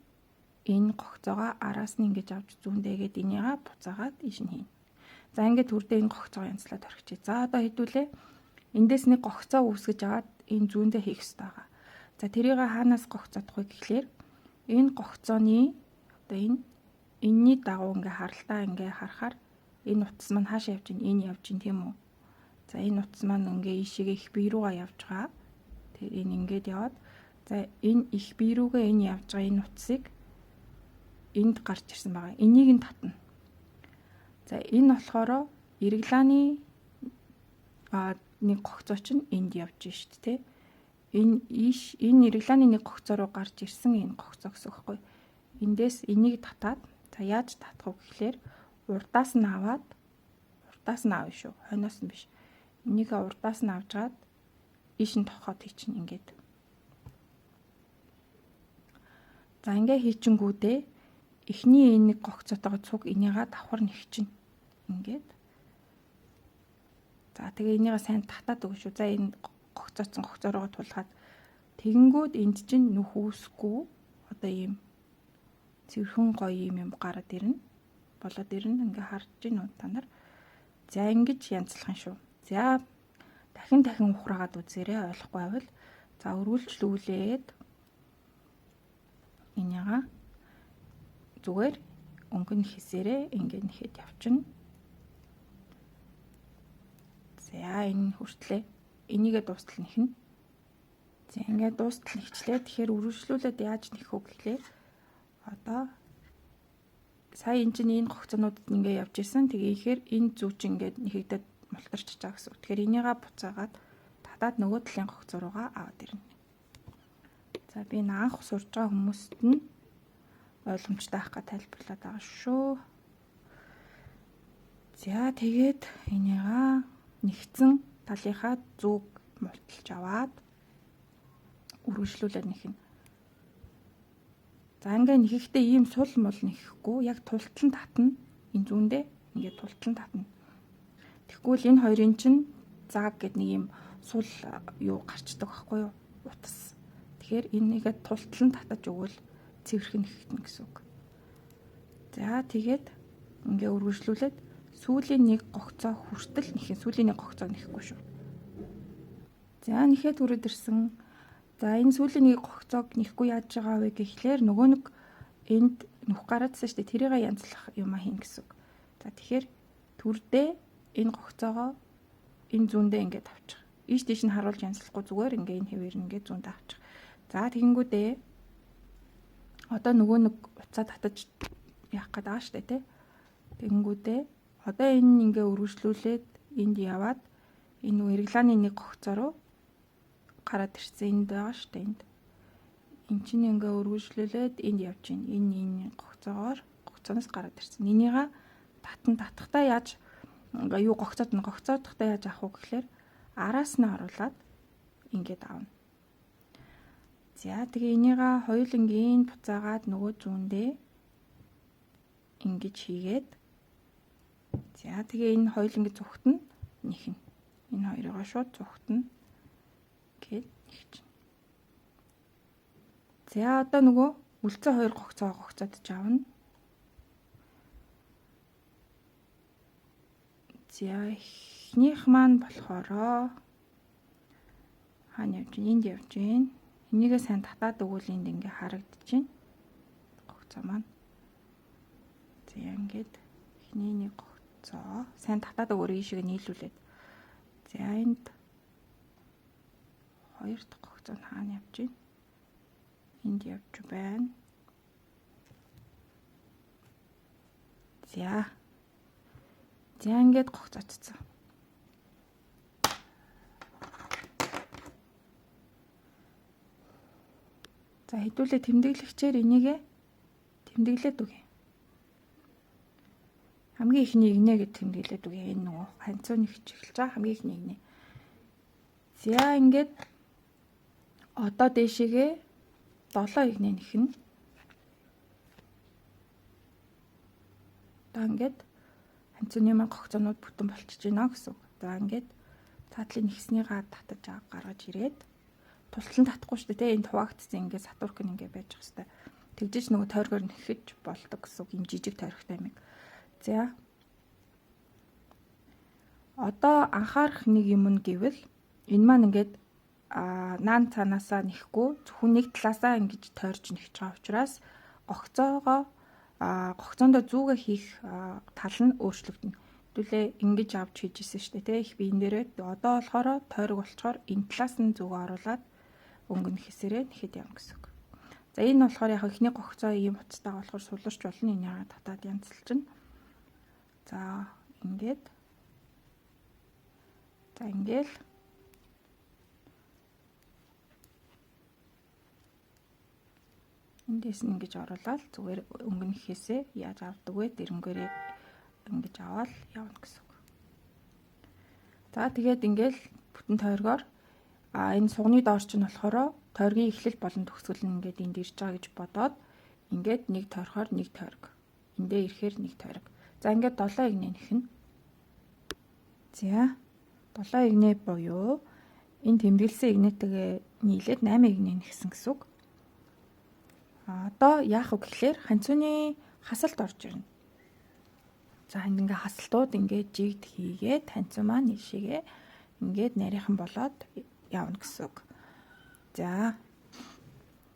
Энэ гогцоогоо араас нь ингэж авч зүүндээгээд энийгээ буцаагаад ийш нь хийнэ. За ингээд түрдээ энэ гогцоогоо янзлаад орхичих. За одоо хэдүүлээ эндээс нэг гогцоо үүсгэж аваад энэ зүүндээ хийх хэрэгтэй байгаа. За тэрийг хаанаас гогцоодох вэ гэхлээр энэ гогцооны одоо энэний дагуу ингээ харалтаа ингээ харахаар энэ утас маань хаашаа явж байна? Энэ явж байна тийм үү? За энэ утас маань ингээ ийшээгээ их бие рүүгээ явж байгаа. Тэр энэ ингээд яваад за энэ их бие рүүгээ энэ явж байгаа энэ утсыг энд гарч ирсэн байгаа. Энийг нь татна. За энэ болохоор эргэлааны нэг гогцоо чинь энд явж байна шүү дээ. энэ регланы нэг гогцоо руу гарч ирсэн энэ гогцоо гэсэн үг байхгүй. Эндээс энийг татаад за яаж татах вэ гэхлээр урдаас нь аваад аавна шүү. Хойноос нь биш. Энийг урдаас нь авчгаад ийш нь тохоод хийчин ингээд. За ингээ хийчингүүдээ эхний энэ нэг гогцоотойгоо цуг энийгээ давхар нэгчин. Ингээд. За тэгээ энийгээ сайн татаад өгнө шүү. За энэ гогцооцсон гогцоороо тулгаад тэгэнгүүт энд чинь нүх үүсэхгүй одоо ийм цэвэрхэн гоё юм гараад ирнэ. Болоод ирнэ. Ингээ харж гин үү та нар. За ингэж янзлах юм шүү. За дахин ухраагаад үзээрэй ойлгохгүй байвал. За өргүүлжлүүлээд энийгээ зүгээр өнгөн хэсээрээ ингээд нэхэд явчихна. За энэ хүртлээ. Энийгээ дуустал нэхнэ. За ингээд дуустал нэгчлээ. Тэгэхээр үргэлжлүүлээд яаж нэхэх вэ гэхлээр одоо сая энэ чинь энэ гогцоонуудад ингээд явж исэн. Тэгээ ихээр энэ зүү чинь ингээд нэхэгдээд мултарч чаа гэсэн. Тэгэхээр энийгээ буцаагаад татаад нөгөө талын гогцоо руугаа аваад ирнэ. За би энэ анх сурж байгаа хүмүүст нь ойлгомжтой ах га тайлбарлаад байгаа шүү. За тэгээд энийгээ нэгцэн талынхаа зүг мулталж аваад үргэлжлүүлээд нэхнэ. За ингээ нэхэхдээ ийм сул мул нэхэхгүй яг тултлан татна. Энэ зүүндээ ингээ тултлан татна. Тэгвэл энэ хоёрын чинь зааг гэдэг нэг юм сул юу гарчдаг байхгүй юу? Утас. Тэгэхээр энийгээ тултлан татаж өгвөл цэвэрхэн нэхтэн гэсэн үг. За тэгээд ингээ үргэлжлүүлээд сүүлийн нэг гогцоо хүртэл нэхин. Сүүлийн нэг гогцоо нэхгүй шүү. За нэхэд хүрээд ирсэн. За энэ сүүлийн нэг гогцоог нэхгүй яаж байгаа вэ гэхлээр нөгөө нэг энд нүх гараадсан шүү дээ. Тэрийг янзлах юм а хийн гэсэн үг. За тэгэхээр түрдээ энэ гогцоогоо энэ зүүндээ ингээд авчих. Ийш тийш нь харуулж янзлахгүй зүгээр ингээ энэ хэвээр ингээ зүүндээ авчих. За тэгэнгүүтээ одоо нөгөө нэг уцаа татаж яах гээд байгаа шүү дээ тий. Тэгэнгүүтээ одоо энэ ингээ үргэлжлүүлээд энд яваад энэ регланы нэг гогцоо руу гараад ирсэн энд байгаа шүү дээ энд. Энд чинь ингээ үргэлжлүүлээд энд явж гин. Энэ гогцооноос гараад ирсэн. Энийгээ татахтаа яаж юу гогцоодохтаа яаж авах вэ гэхлээр араас нь оруулаад ингээд аавна. За тэгээ энийгээ хоёулангийн буцаагаад нөгөө зүүндээ ингэж хийгээд за тэгээ энэ хоёулангийн зүгт нь нэхнэ. Энэ хоёроо шууд зүгт нь гээд нэгчин. За одоо нөгөө үлцэн хоёр гогцоодож аавна. За эхнийх маань болохоро хаана явж гин? Энд явж гин. Энийгээ сайн татаад өгвөл энд ингээ харагдчихээн. Гогцоо маань. За ингээд эхний нэг гогцоо сайн татаад өгөөрэй ийшээ нийлүүлээд. За энд хоёр дахь гогцоо нь хаана явж гин? Энд явж байна. За ингээд гогцоочсон. За хэдүүлээ тэмдэглэгчээр энийг тэмдэглээд үгэй. Хамгийн ихний игнэ гэж тэмдэглээд үгэй. Энэ нөгөө ханцууны хичээлж байгаа хамгийн ихний игнэ. За ингээд одоо дээшээгээ 7 игнэ нэхнэ. Одоо ингээд ханцууны маань гогцоонууд бүтэн болчихж байна гэсэн үг. За ингээд цаатлын нэгснийгаа татаж гаргаж ирээд тултлан татахгүй шүү дээ. Энд хуваагдсан ингээд сатурк нь ингээд байж байгаа хэвээр. Тэгжиж нөгөө тойргоор нэхэж болдог гэсэн үг. Ийм жижиг тойрогтой юм. За одоо анхаарах нэг юм нь гэвэл энэ маань ингээд наан цаанаасаа нэхгүй зөвхөн нэг талаасаа ингэж тойрж нэхэж байгаа учраас гогцоондоо зүүгээ хийх тал нь өөрчлөгдөнө. Хэдүүлээ ингэж авч хийжсэн шүү дээ. Их би энэ дээрээ одоо болохоор тойрог болцохоор энэ талаас нь зүгөө оруулаад өнгөн хэсэрээ нэхэд явна гэсэн үг. За энэ болохоор яг ихний гогцоо ийм утастай болохоор суларч болно. Энийг татаад янзлчихна. За ингээд. За ингээл. Эндээс нь ингэж оруулаад зүгээр өнгөнөхөөсөө яаж авдаг вэ? Дэрэнгээрээ ингэж аваад явна гэсэн үг. За тэгээд ингээл бүтэн тойргоор энэ сугны доор чинь болохоор тойргийн эхлэл болон төгсгөл нь ингээд энд ирж байгаа гэж бодоод ингээд нэг тойрохоор нэг тойрог. Эндээ ирэхээр нэг тойрог. За ингээд 7 игнээ нэхнэ. За 7 игнээ буюу энэ тэмдэглэсэн игнээтэйгээ нийлээд 8 игнээ нэгсэн гэсэн үг. Одоо яах вэ гэхээр ханцууны хасалт орж ирнэ. За энд ингээ хасалтууд ингээ жигд хийгээд ханцуу маань ийшээгээ ингээд нарийнхан болоод явна гэсэн үг. За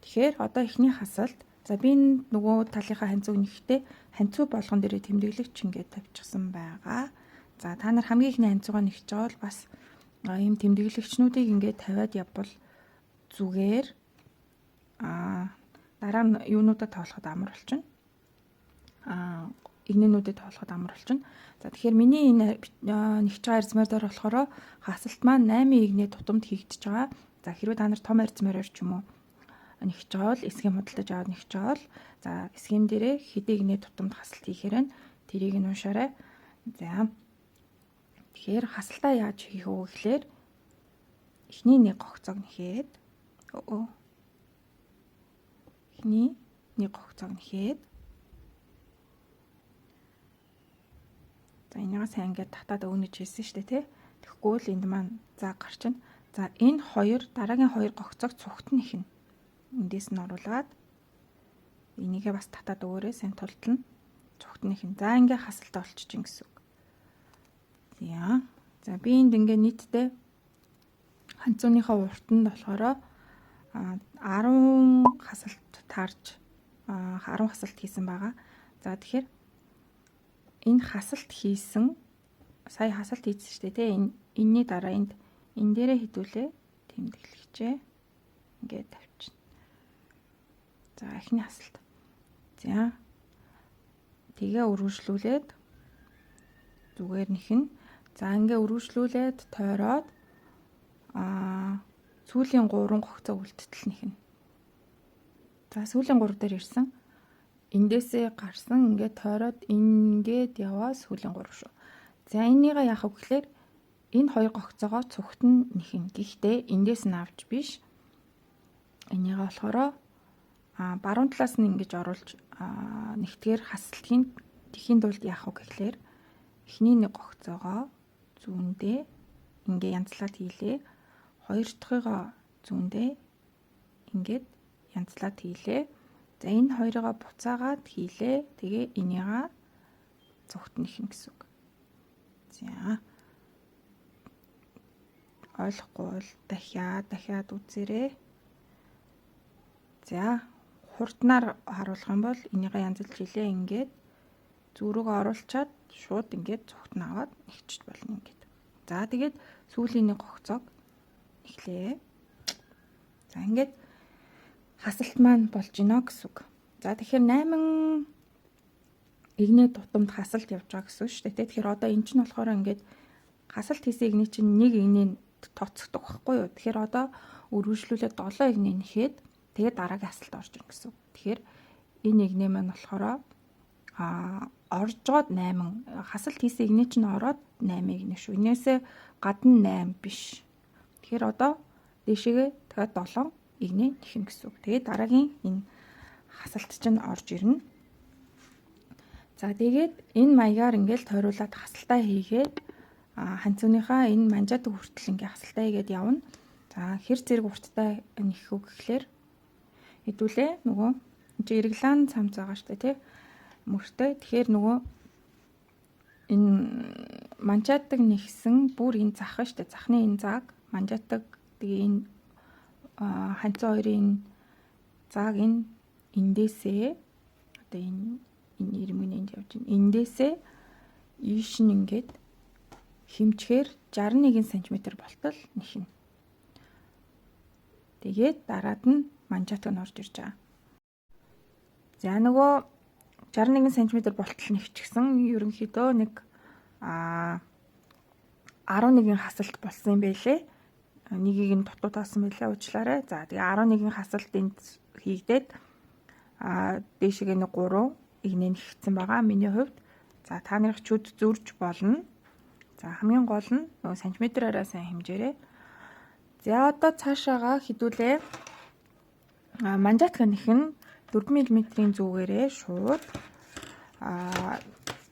тэгэхээр одоо эхний хасалт. За би нөгөө талынхаа ханцууг нэхтээ ханцуу болгон дээрээ тэмдэглэгч ингээд тавьчихсан байгаа. За та нар хамгийн ихний ханцуугаа нэгж байгаа бол бас ийм тэмдэглэгчнүүдийг ингээд тавиад явбал зүгээр дараа нь юунуудаа тоолоход амар болчихно. Игнэнүүдэд тоолоход амар болчихно. За тэгэхээр миний энэ нэгж байгаа арзмаар дээр болохоор хасалт маань 8 игнээ тутамд хийгдэж байгаа. За хэрвээ та нар том арзмаараар ч юм уу нэгж байгаа бол эсгийн худалдаж аваад нэгж байгаа бол за эсгийн дээрээ хэдий игнээ тутамд хасалт хийхээр нь тэрийг нь уншаарай. За тэгэхээр хасалтаа яаж хийх вэ гэхээр эхний нэг гогцоог нэхэд эхний нэг гогцоог нэхэд за энийгээ сайн ингээд татаад өгнөж хэлсэн шүү дээ тий. Тэгэхгүй л энд маань зааг гарчна. За энэ хоёр дараагийн хоёр гогцоог цугт нь нэхнэ. Эндээс нь оруулаад энийгээ бас татаад өгөөрэй сайн тултална. Цугт нь нэхнэ. За ингээ хасалтаа олчих гэсэн үг. За би энд ингээ нийтдээ ханцууныхаа уртанд болохоор 10 хасалт таарж 10 хасалт хийсэн байгаа. За тэгэхээр энэ хасалт хийсэн сая хасалт хийсэн шүү дээ тий. Энэний дараа энэ дээрээ хэдүүлээ тэмдэглэгчээ ингээд тавьчихна. За эхний хасалт. За тэгээ өргөжлүүлээд зүгээр нэхнэ. За ингээ өргөжлүүлээд тойроод сүүлийн 3 гогцоо үлдтэл нэхнэ. За сүүлийн 3 дээр ирсэн. Эндээсээ гарсан ингээд тойроод ингээд яваа сүүлийн 3 шүү. За энийгээ яах вэ гэхээр энэ хоёр гогцоогоо цугт нь нэхнэ. Гэхдээ эндээс нь авч биш. Энийгээ болохоор баруун талаас нь ингэж оруулж нэгтгэр хасалтын тэхийн тулд яах вэ гэхээр эхний нэг гогцоогоо зүүндээ ингээ янзлаад хийлээ. Хоёр дахьыгаа зүүндээ ингээд янзлаад хийлээ. За энэ хоёроо буцаагаад хийлээ. Тэгээ энийгээ цугт нэхнэ гэсэн үг. За ойлгохгүй бол дахиад үзээрэй. За хурднаар харуулах юм бол энийгээ янзлж хийлээ. Ингээд зүрөөгөө оруулчаад шууд ингээд цугт нь аваад нэгчж болно ингээд. За тэгээд сүүлийн нэг гогцоог нэхлээ. За ингээд хасалт маань болж гинэ гэсэн үг. За тэгэхээр 8 игнээ тутамд хасалт явж байгаа гэсэн үг шүү дээ. Тэгэхээр одоо эн чинь болохоор ингээд хасалт хийсэн игнээ чинь нэг игнээ тооцогдох байхгүй юу? Тэгэхээр одоо өргөжлүүлээд 7 игнээ нэхэд тэгээд дараагийн хасалт орж ирнэ гэсэн үг. Тэгэхээр энэ игнээ маань болохоор оржоод 8 хасалт хийсэн игнээ чинь ороод 8 игнээ шүү. Энээсээ гадна 8 биш. Тэгэхээр одоо дээшээгээ тэгээд 7 игнээ нэхнэ гэсэн үг. Тэгээд дараагийн энэ хасалт чинь орж ирнэ. За тэгээд энэ маягаар ингээл тойруулаад хасалтаа хийгээд ханцууныхаа энэ манжаадаг хүртэл ингээ хасалтаа хийгээд явна. За хэр зэрэг урттай нэхэх үг гэхлээр хэдүүлээ нөгөө энэ эреглан цамц байгаа шүү дээ тий. Мөртэй. Тэгэхээр нөгөө энэ манжаадаг нэгсэн бүр энэ зах шүү дээ. Захны энэ зааг манжаадаг тэгээ энэ ханцуу хоёрын зааг энэ эндээсээ одоо энэ ирмэгний энд явж байна. Эндээсээ ийш нь ингээд хэмчгээр 61 см болтол нэхнэ. Тэгээд дараад нь манжаатаг нь орж ирж байгаа. За нөгөө 61 см болтол нэхчихсэн ерөнхийдөө нэг 11 хасалт болсон юм байлээ. Нэгийг нь дутуу таасан байлаа уучлаарай. За тэгээ 11 хасалт энд хийгдээд дээшгээ нэг 3 игнээ нэгсэн байгаа миний хувьд. За та нарыг чүд зурж болно. За хамгийн гол нь нөгөө сантиметраараа сайн хэмжээрэй. За одоо цаашаага хідүүлээ. Манжаатгах нь 4 мм-ийн зүгээрээ шууд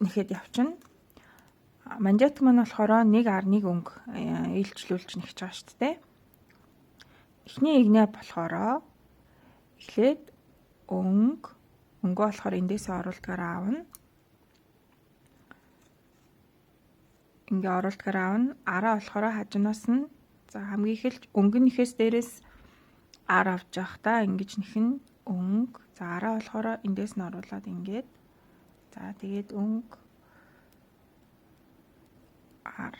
нэхэд явчихна. Манжаатгах маань болохоор 1.1 өнг ээлжлүүлж нэгж байгаа шүү дээ. Эхний игнээ болохоор эхлээд өнгөө болохоор эндээсээ оруулдгаар аавна. Ингээ оруулдгаар аавна. Араа болохоор хажуунаас нь за хамгийн эхэлж өнгөнийхээс дээрээс ар авч явах та ингэж нэхэн өнг. За араа болохоор эндээс нь оруулаад ингээд. За тэгээд өнг ар.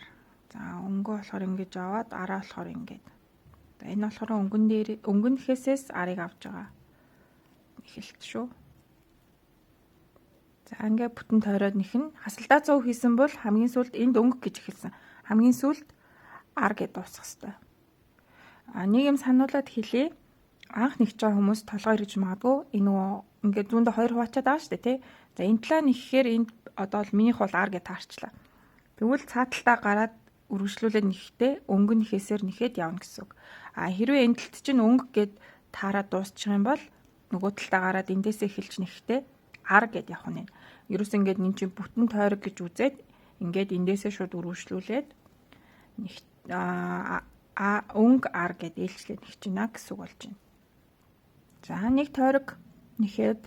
За өнгөө болохоор ингэж аваад араа болохоор ингээд. За энэ болохоор өнгөнийхээс арыг авч байгаа. Эхэлт шүү. За ингээ бүтэн тойроод нэхэн хасалдаа 100 хийсэн бол хамгийн сүүлд энд өнгө гэж эхэлсэн. Хамгийн сүүлд ар гэж дуусгах хэрэгтэй. Нэг юм сануулад хэлье. Анх нэгж байгаа хүмүүс толгой ирж магадгүй энэ нөгөө ингээ зүүндээ 2 хуваачаад байгаа шүү дээ тий. За энэ талаа нэхэхээр энд одоо л минийх бол ар гэж таарчлаа. Тэгвэл цааталтаа гараад үргэлжлүүлээд нэхтээ өнгөнийхээсээр нэхэд явна гэсэн үг. Хэрвээ энэ талд чинь өнгө гэд таараад дуусчих юм бол нөгөө талтаа гараад эндээсээ эхэлж нэхтээ ар гэд явах нь. Ерөөс ингээд эн чинь бүтэн тойрог гэж үзээд ингээд эндээсээ шууд үргэлжлүүлээд өнгө ар гэд ээлжлээд нэг чинь гэсэн үг болж байна. За нэг тойрог нэхэд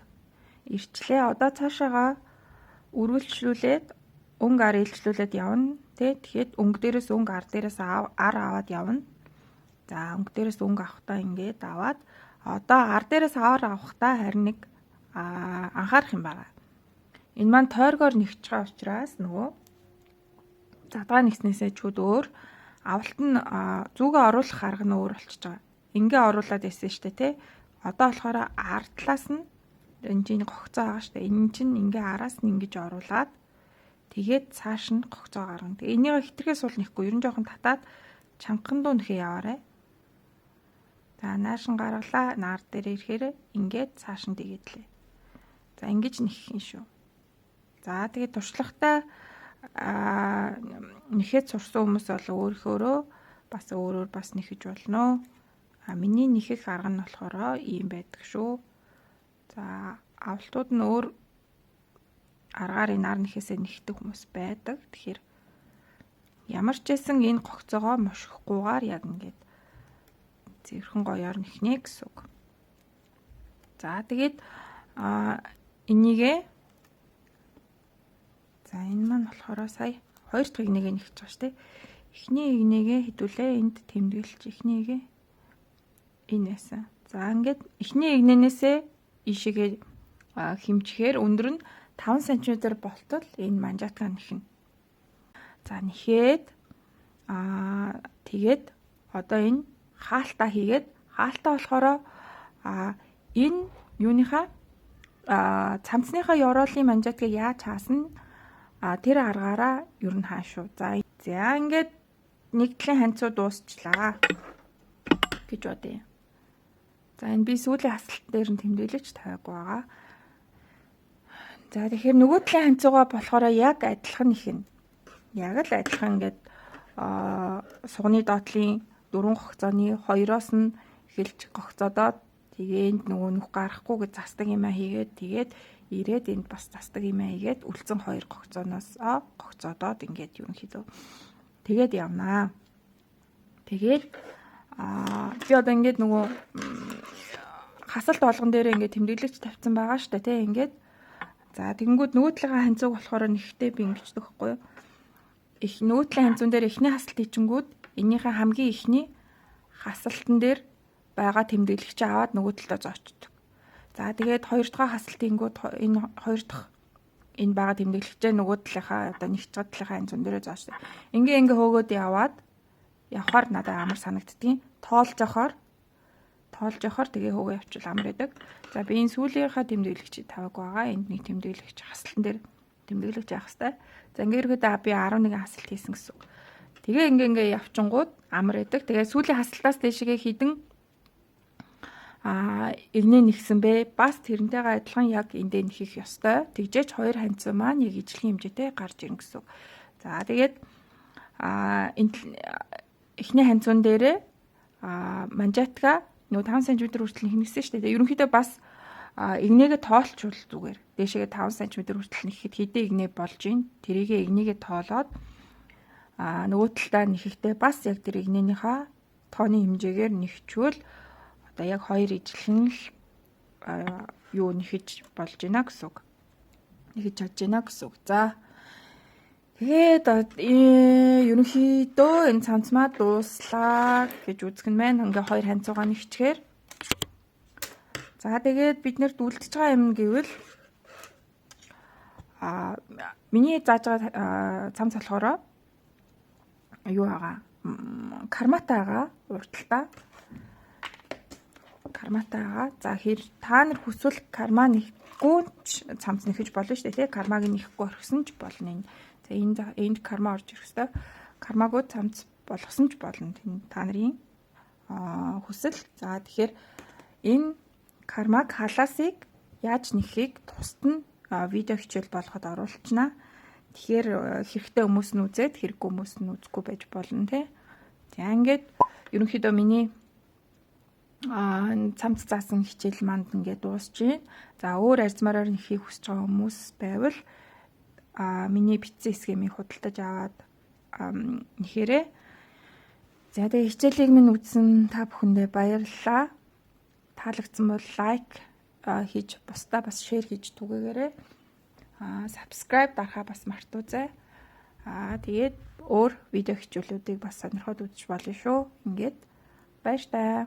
ирчлээ. Одоо цаашаага үргэлжлүүлээд өнгө ар ээлжлүүлээд явна. Тэгэхэд өнгө дээрээс өнгө ар дээрээс ар аваад явна. За өнгө дээрээс өнгө авахтаа ингээд аваад одоо ар дээрээс ар авахтаа харин нэг анхаарах юм байна. Энэ маань тойргоор нэгж байгаа учраас нөгөө задгаа нэгснээсээ чүүд өөр авалт нь зүгээ оруулах арга нь өөр болчихж байгаа. Ингээ оруулаад байсан шүү дээ тий. Одоо болохоор ар талаас нь энэ чинь гогцоо байгаа шүү дээ. Энэ чинь ингээ араас нь ингэж оруулаад тэгээд цааш нь гогцоо гаргана. Тэгээ энийг хитрхээ сул нэхгүй ерөн жоохон татаад чангахан дуу нэхээ яваарэ. За нааш нь гаргалаа нар дээр ирэхээр ингээд цааш нь тэгээдлээ. За ингэж нэхэх юм шүү. За тэгээд туршлагатай нэхэд сурсан хүмүүс бол өөрөөрөө бас өөрөөр бас нэхэж болно. Миний нэхэх арга нь болохоор ийм байдаг шүү. За авалтууд нь өөр аргаар энэ ар нэхээсээ нэхдэг хүмүүс байдаг. Тэгэхээр ямар ч байсан энэ гогцоогоо мошихгүйгээр яг ингээд зэрхэн гоёор нэхнэ гэсэн үг. За тэгээд энийгээ за энэ маань болохоор сая 2 дахь игнэгээ нэгж байгаа шүү дээ. Эхний игнэгээ хідүүлээ энд тэмдэглэж эхнийгээ энэ байсан. За ингээд эхний игнэнээсээ ишигээ хэмжихээр өндөр нь 5 см болтол энэ манжаатгаа нэхнэ. За нэхэд тэгээд одоо энэ хаалтаа хийгээд хаалтаа болохоор энэ юуныхаа цамцныхаа ёроолын манжаатгийг яаж хаасна тэр аргаараа ер нь хаашуу. За ингээд нэг талын ханцуу дуусчлаа гэж бодъё. За энэ би сүүлийн хасалт дээр нь тэмдэглэж тавиагүй байгаа. За тэгэхээр нөгөө талын ханцуугаа болохоор яг адилхан нэхнэ. Яг л адилхан ингээд сугны доотлын 4 гогцооны 2-оос нь эхэлж гогцоодоод тэгээд нөгөө нүх гарахгүй гэж застдаг юмаа хийгээд тэгээд ирээд энд бас застдаг юмаа хийгээд үлдсэн 2 гогцооноос гогцоодоод ингээд ерөнхийдөө тэгээд явнаа. Тэгээд би одоо ингээд нөгөө хасалт болгон дээр ингээд тэмдэглэж тавьсан байгаа шүү дээ тий ингээд. За тэгэнгүүт нөгөө талынхаа ханцууг болохоор нэгтэй би ингэждэг байхгүй юу. Нөгөө талын ханцуун дээр эхний хасалт хийчингүүд энийхээ хамгийн эхний хасалтан дээр байгаа тэмдэглэгч аваад нөгөө талдаа зоочдөг. За тэгээд 2 дахь хасалт хийнгүүд энэ 2 дахь энэ байгаа тэмдэглэгчээ нөгөө талынхаа одоо нэгч байгаа талынхаа ханцуун дээрээ зоочдөг. Ингээ хөөгөөд явахаар надад амар санагддгийн. Тоолж явахаар тэгээ хөөгөө явуул амар байдаг. За би энэ сүүлийнхаа тэмдэглэгчийг тавиаг байгаа. Энд нэг тэмдэглэгч хасалтан дээр тэмдэглэж явах хэрэгтэй. За ингээд би 11 хасалт хийсэн гэсэн үг. Тэгээ ингээ явчингууд амар байдаг. Тэгээ сүүлийн хасалтаас дэшигээ хідэн игнээ нэгсэн бэ? Бас тэрнтэйгээ адилхан яг эндээ нэхэх ёстой. Тэгжээч хоёр ханцуу маань яг ижлэгийн хэмжээтэй гарч ирнэ гэсэн үг. За тэгээд эхний ханцуун дээрээ манжаатга нөгөө 5 см хүртэл хингэсэн шүү дээ. Ерөнхийдөө бас игнээгээ тоолчвол зүгээр. Дээшээгээ 5 см хүртэл нэхэхэд хэдэн игнээ болж ийн. Тэрийгээ игнээгээ тоолоод нөгөө талдаа нэхэхдээ бас яг тэр игнээнийхээ тооны хэмжээгээр нэхчвэл одоо яг хоёр ижлэн л юу нэхэж болж байна гэсэн үг. Нэхэж чадж байна гэсэн үг. За тэгээд ерөнхийдөө энэ цамцмаа дууслаа гэж үзэх нь маань ингээ хоёр ханцуугаа нэгчгээр. За тэгээд бид нэр дүүлдэж байгаа юм гэвэл миний зааж байгаа цамц болохоор юу байгаа? Карматаага урталтаа. Карматаага. За та нар хүсвэл карма нэхгүй цамц нэхэж болно шүү дээ, тий? Кармаг нэхгүй орхисон ч болно. За энд карма орж ирэх ёстой. Кармагуу цамц болгосон ч болно. Та нарын хүсэл. За тэгэхээр энэ кармаг халаасыг яаж нэхийг тусад нь видео хичээл болгоход оруулчихна. Тэгэхээр хэрэгтэй хүмүүс нь үзээд хэрэггүй хүмүүс нь үзэхгүй байж болно, тий? За ингээд ерөнхийдөө миний цамц заасан хичээл манд ингээд дуусчихъя. За өөр арзмаараар нэхийг хүсэж байгаа хүмүүс байвал миний бичсэн схемийг худалдаж аваад нэхээрээ. За тэгээ хичээлийг минь үзсэн та бүхэндээ баярлалаа. Таалагдсан бол лайк хийж бусдаа бас шеэр хийж түгээгээрэй. Subscribe дарахаа бас мартаоцай. Тэгээд өөр видео хичээлүүдийг бас сонирхоод үзэж болно шүү. Ингээд баяр таа.